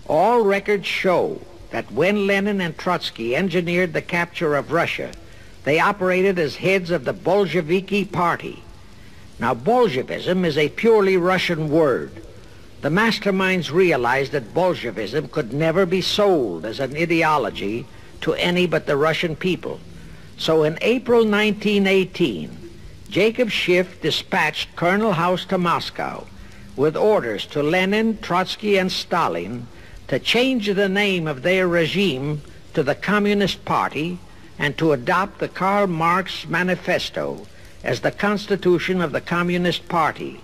All records show that when Lenin and Trotsky engineered the capture of Russia, they operated as heads of the Bolsheviki Party. Now, Bolshevism is a purely Russian word. The masterminds realized that Bolshevism could never be sold as an ideology to any but the Russian people. So in April 1918, Jacob Schiff dispatched Colonel House to Moscow with orders to Lenin, Trotsky, and Stalin to change the name of their regime to the Communist Party and to adopt the Karl Marx Manifesto as the constitution of the Communist Party.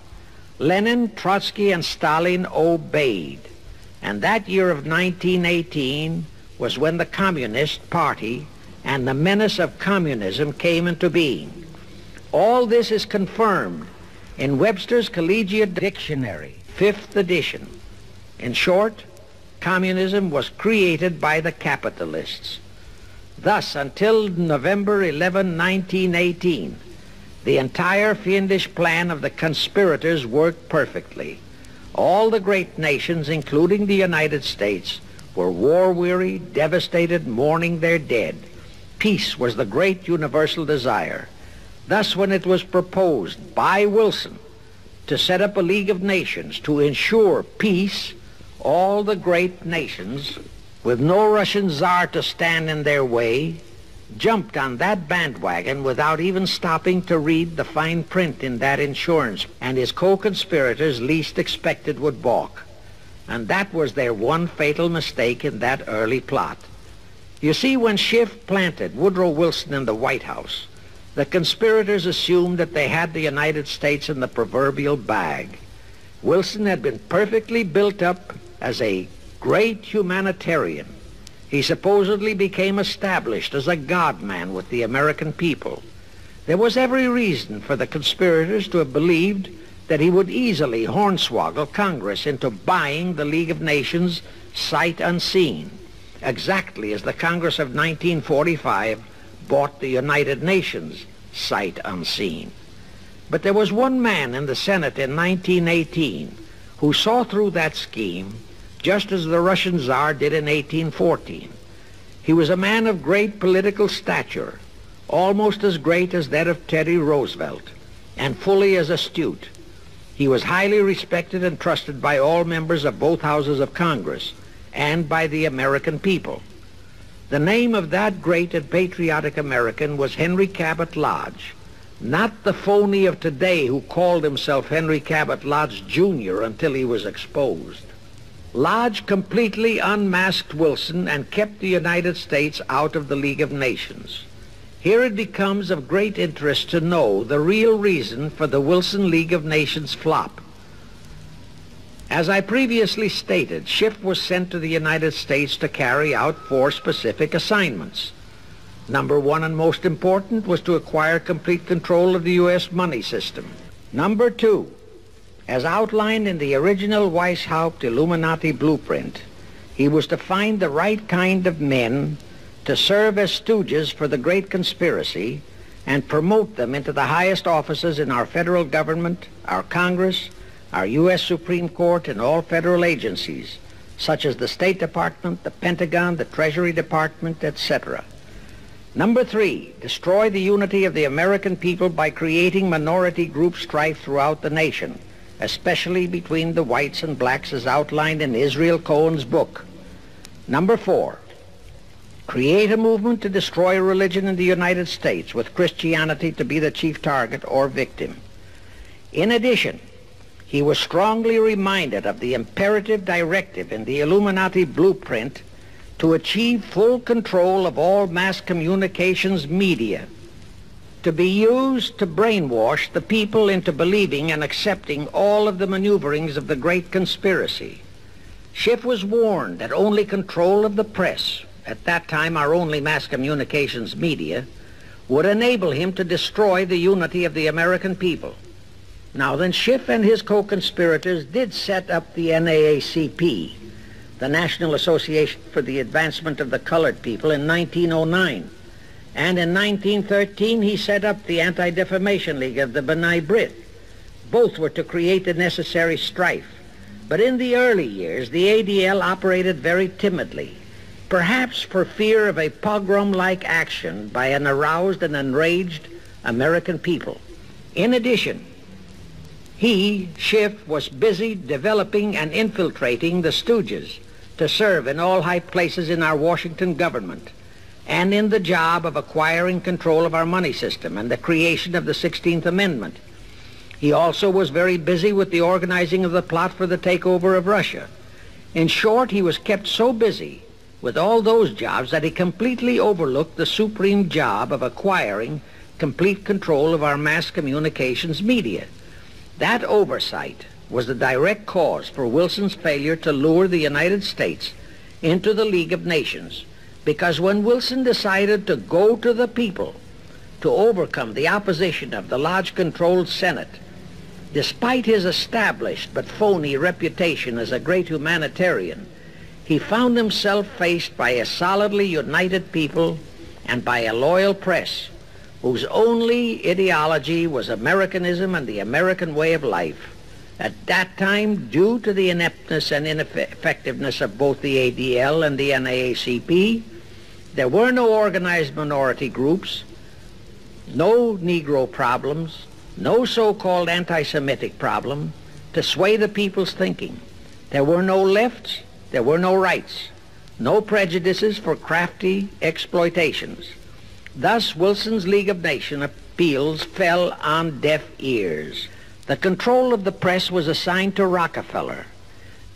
Lenin, Trotsky, and Stalin obeyed. And that year of 1918 was when the Communist Party and the menace of communism came into being. All this is confirmed in Webster's Collegiate Dictionary, 5th edition. In short, communism was created by the capitalists. Thus, until November 11, 1918, the entire fiendish plan of the conspirators worked perfectly. All the great nations, including the United States, were war-weary, devastated, mourning their dead. Peace was the great universal desire. Thus, when it was proposed by Wilson to set up a League of Nations to ensure peace, all the great nations, with no Russian czar to stand in their way, jumped on that bandwagon without even stopping to read the fine print in that insurance, and his co-conspirators least expected would balk. And that was their one fatal mistake in that early plot. You see, when Schiff planted Woodrow Wilson in the White House, the conspirators assumed that they had the United States in the proverbial bag. Wilson had been perfectly built up as a great humanitarian. He supposedly became established as a God-man with the American people. There was every reason for the conspirators to have believed that he would easily hornswoggle Congress into buying the League of Nations sight unseen, exactly as the Congress of 1945 bought the United Nations sight unseen. But there was one man in the Senate in 1918 who saw through that scheme just as the Russian Tsar did in 1814. He was a man of great political stature, almost as great as that of Teddy Roosevelt, and fully as astute. He was highly respected and trusted by all members of both houses of Congress and by the American people. The name of that great and patriotic American was Henry Cabot Lodge, not the phony of today who called himself Henry Cabot Lodge Jr. until he was exposed. Lodge completely unmasked Wilson and kept the United States out of the League of Nations. Here it becomes of great interest to know the real reason for the Wilson League of Nations flop. As I previously stated, Schiff was sent to the United States to carry out 4 specific assignments. Number 1 and most important was to acquire complete control of the U.S. money system. Number 2, as outlined in the original Weishaupt Illuminati blueprint, he was to find the right kind of men to serve as stooges for the great conspiracy and promote them into the highest offices in our federal government, our Congress, our U.S. Supreme Court, and all federal agencies, such as the State Department, the Pentagon, the Treasury Department, etc. Number 3, destroy the unity of the American people by creating minority group strife throughout the nation, especially between the whites and blacks as outlined in Israel Cohen's book. Number 4, create a movement to destroy religion in the United States with Christianity to be the chief target or victim. In addition, he was strongly reminded of the imperative directive in the Illuminati blueprint to achieve full control of all mass communications media, to be used to brainwash the people into believing and accepting all of the maneuverings of the great conspiracy. Schiff was warned that only control of the press, at that time our only mass communications media, would enable him to destroy the unity of the American people. Now then, Schiff and his co-conspirators did set up the NAACP, the National Association for the Advancement of the Colored People, in 1909. And in 1913 he set up the Anti-Defamation League of the B'nai B'rith. Both were to create the necessary strife. But in the early years, the ADL operated very timidly, perhaps for fear of a pogrom-like action by an aroused and enraged American people. In addition, he, Schiff, was busy developing and infiltrating the Stooges to serve in all high places in our Washington government and in the job of acquiring control of our money system and the creation of the 16th Amendment. He also was very busy with the organizing of the plot for the takeover of Russia. In short, he was kept so busy with all those jobs that he completely overlooked the supreme job of acquiring complete control of our mass communications media. That oversight was the direct cause for Wilson's failure to lure the United States into the League of Nations, because when Wilson decided to go to the people to overcome the opposition of the Lodge-controlled Senate, despite his established but phony reputation as a great humanitarian, he found himself faced by a solidly united people and by a loyal press whose only ideology was Americanism and the American way of life. At that time, due to the ineptness and ineffectiveness of both the ADL and the NAACP, there were no organized minority groups, no Negro problems, no so-called anti-Semitic problem to sway the people's thinking. There were no lefts, there were no rights, no prejudices for crafty exploitations. Thus, Wilson's League of Nations appeals fell on deaf ears. The control of the press was assigned to Rockefeller.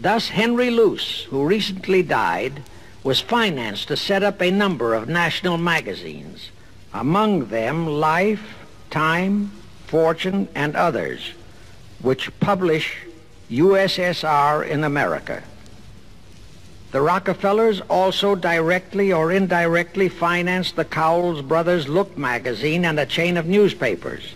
Thus, Henry Luce, who recently died, was financed to set up a number of national magazines, among them Life, Time, Fortune, and others, which publish USSR in America. The Rockefellers also directly or indirectly financed the Cowles Brothers Look magazine and a chain of newspapers.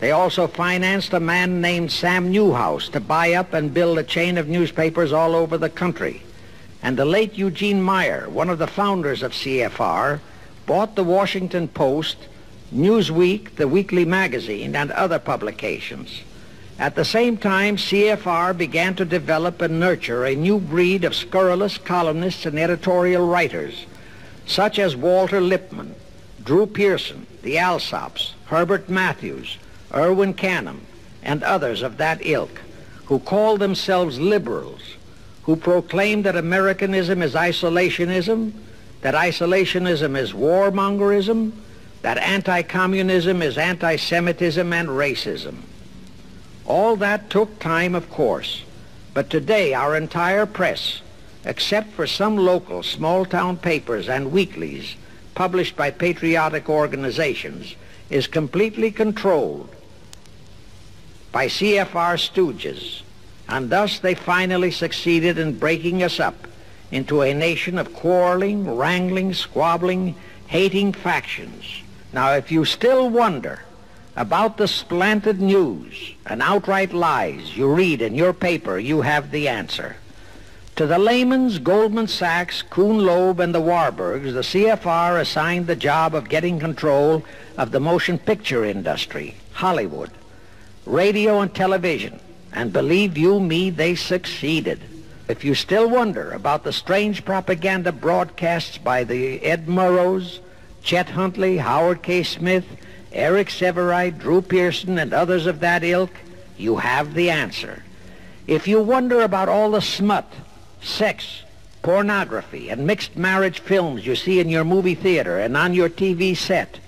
They also financed a man named Sam Newhouse to buy up and build a chain of newspapers all over the country. And the late Eugene Meyer, one of the founders of CFR, bought the Washington Post, Newsweek, the weekly magazine, and other publications. At the same time, CFR began to develop and nurture a new breed of scurrilous columnists and editorial writers, such as Walter Lippmann, Drew Pearson, the Alsops, Herbert Matthews, Irwin Canham, and others of that ilk, who called themselves liberals, who proclaimed that Americanism is isolationism, that isolationism is warmongerism, that anti-communism is anti-Semitism and racism. All that took time, of course, but today our entire press, except for some local small-town papers and weeklies published by patriotic organizations, is completely controlled by CFR stooges, and thus they finally succeeded in breaking us up into a nation of quarreling, wrangling, squabbling, hating factions. Now, if you still wonder about the slanted news and outright lies you read in your paper, you have the answer. To the Lehmans, Goldman Sachs, Kuhn Loeb, and the Warburgs, the CFR assigned the job of getting control of the motion picture industry, Hollywood, radio and television, and believe you me, they succeeded. If you still wonder about the strange propaganda broadcasts by the Ed Murrows, Chet Huntley, Howard K. Smith, Eric Severide, Drew Pearson, and others of that ilk, you have the answer. If you wonder about all the smut, sex, pornography, and mixed marriage films you see in your movie theater and on your TV set,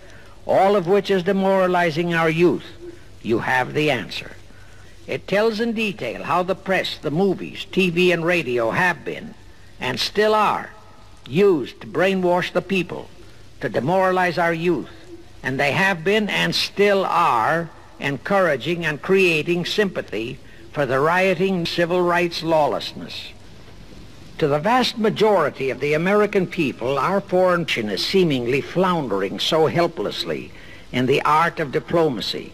all of which is demoralizing our youth, you have the answer. It tells in detail how the press, the movies, TV, and radio have been, and still are, used to brainwash the people, to demoralize our youth, and they have been and still are encouraging and creating sympathy for the rioting civil rights lawlessness. To the vast majority of the American people, our foreign nation is seemingly floundering so helplessly in the art of diplomacy.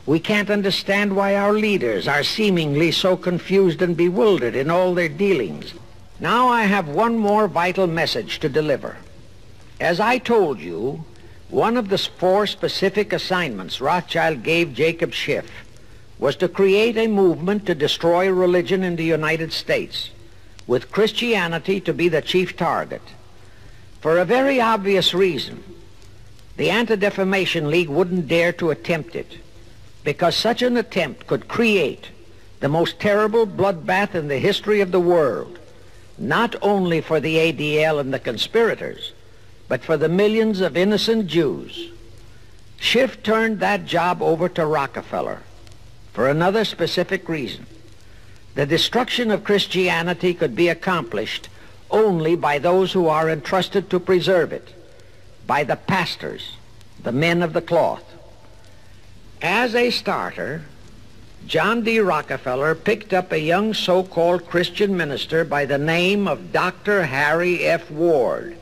We can't understand why our leaders are seemingly so confused and bewildered in all their dealings. Now I have one more vital message to deliver. As I told you, one of the 4 specific assignments Rothschild gave Jacob Schiff was to create a movement to destroy religion in the United States, with Christianity to be the chief target. For a very obvious reason, the Anti-Defamation League wouldn't dare to attempt it, because such an attempt could create the most terrible bloodbath in the history of the world, not only for the ADL and the conspirators, but for the millions of innocent Jews. Schiff turned that job over to Rockefeller for another specific reason. The destruction of Christianity could be accomplished only by those who are entrusted to preserve it, by the pastors, the men of the cloth. As a starter, John D. Rockefeller picked up a young so-called Christian minister by the name of Dr. Harry F. Ward,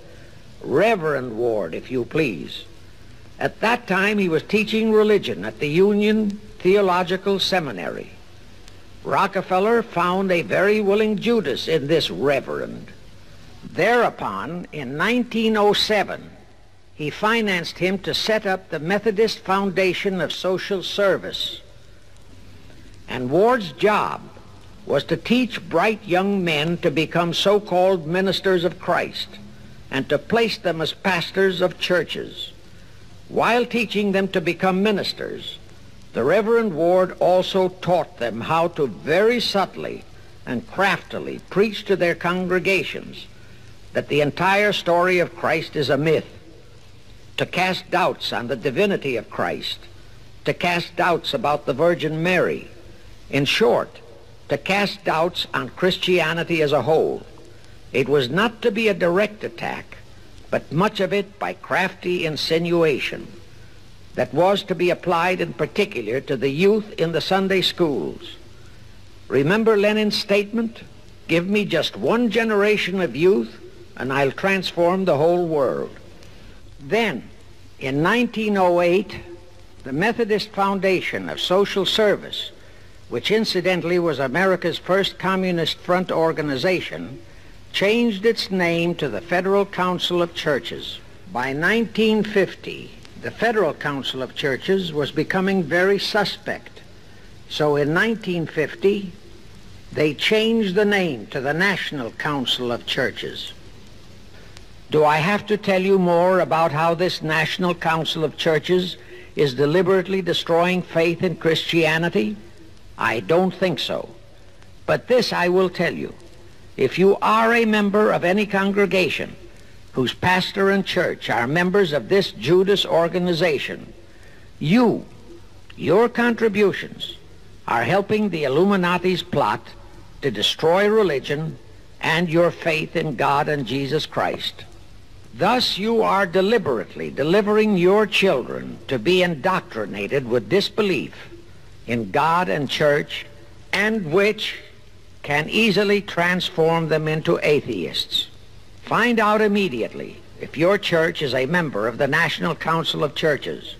Reverend Ward, if you please. At that time, he was teaching religion at the Union Theological Seminary. Rockefeller found a very willing Judas in this reverend. Thereupon, in 1907, he financed him to set up the Methodist Foundation of Social Service. And Ward's job was to teach bright young men to become so-called ministers of Christ and to place them as pastors of churches. While teaching them to become ministers, the Reverend Ward also taught them how to very subtly and craftily preach to their congregations that the entire story of Christ is a myth, to cast doubts on the divinity of Christ, to cast doubts about the Virgin Mary. In short, to cast doubts on Christianity as a whole. It was not to be a direct attack, but much of it by crafty insinuation that was to be applied in particular to the youth in the Sunday schools. Remember Lenin's statement, "Give me just one generation of youth and I'll transform the whole world." Then, in 1908, the Methodist Foundation of Social Service, which incidentally was America's first Communist Front organization, changed its name to the Federal Council of Churches. By 1950, the Federal Council of Churches was becoming very suspect. So in 1950, they changed the name to the National Council of Churches. Do I have to tell you more about how this National Council of Churches is deliberately destroying faith in Christianity? I don't think so. But this I will tell you. If you are a member of any congregation whose pastor and church are members of this Judas organization, your contributions are helping the Illuminati's plot to destroy religion and your faith in God and Jesus Christ. Thus you are deliberately delivering your children to be indoctrinated with disbelief in God and church, and which can easily transform them into atheists. Find out immediately if your church is a member of the National Council of Churches,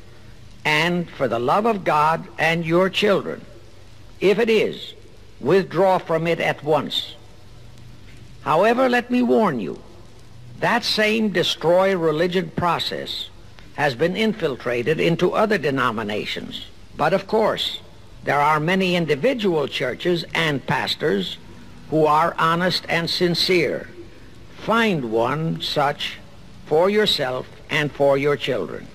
and for the love of God and your children, if it is, withdraw from it at once. However, let me warn you, that same destroy religion process has been infiltrated into other denominations. But of course, there are many individual churches and pastors who are honest and sincere. Find one such for yourself and for your children.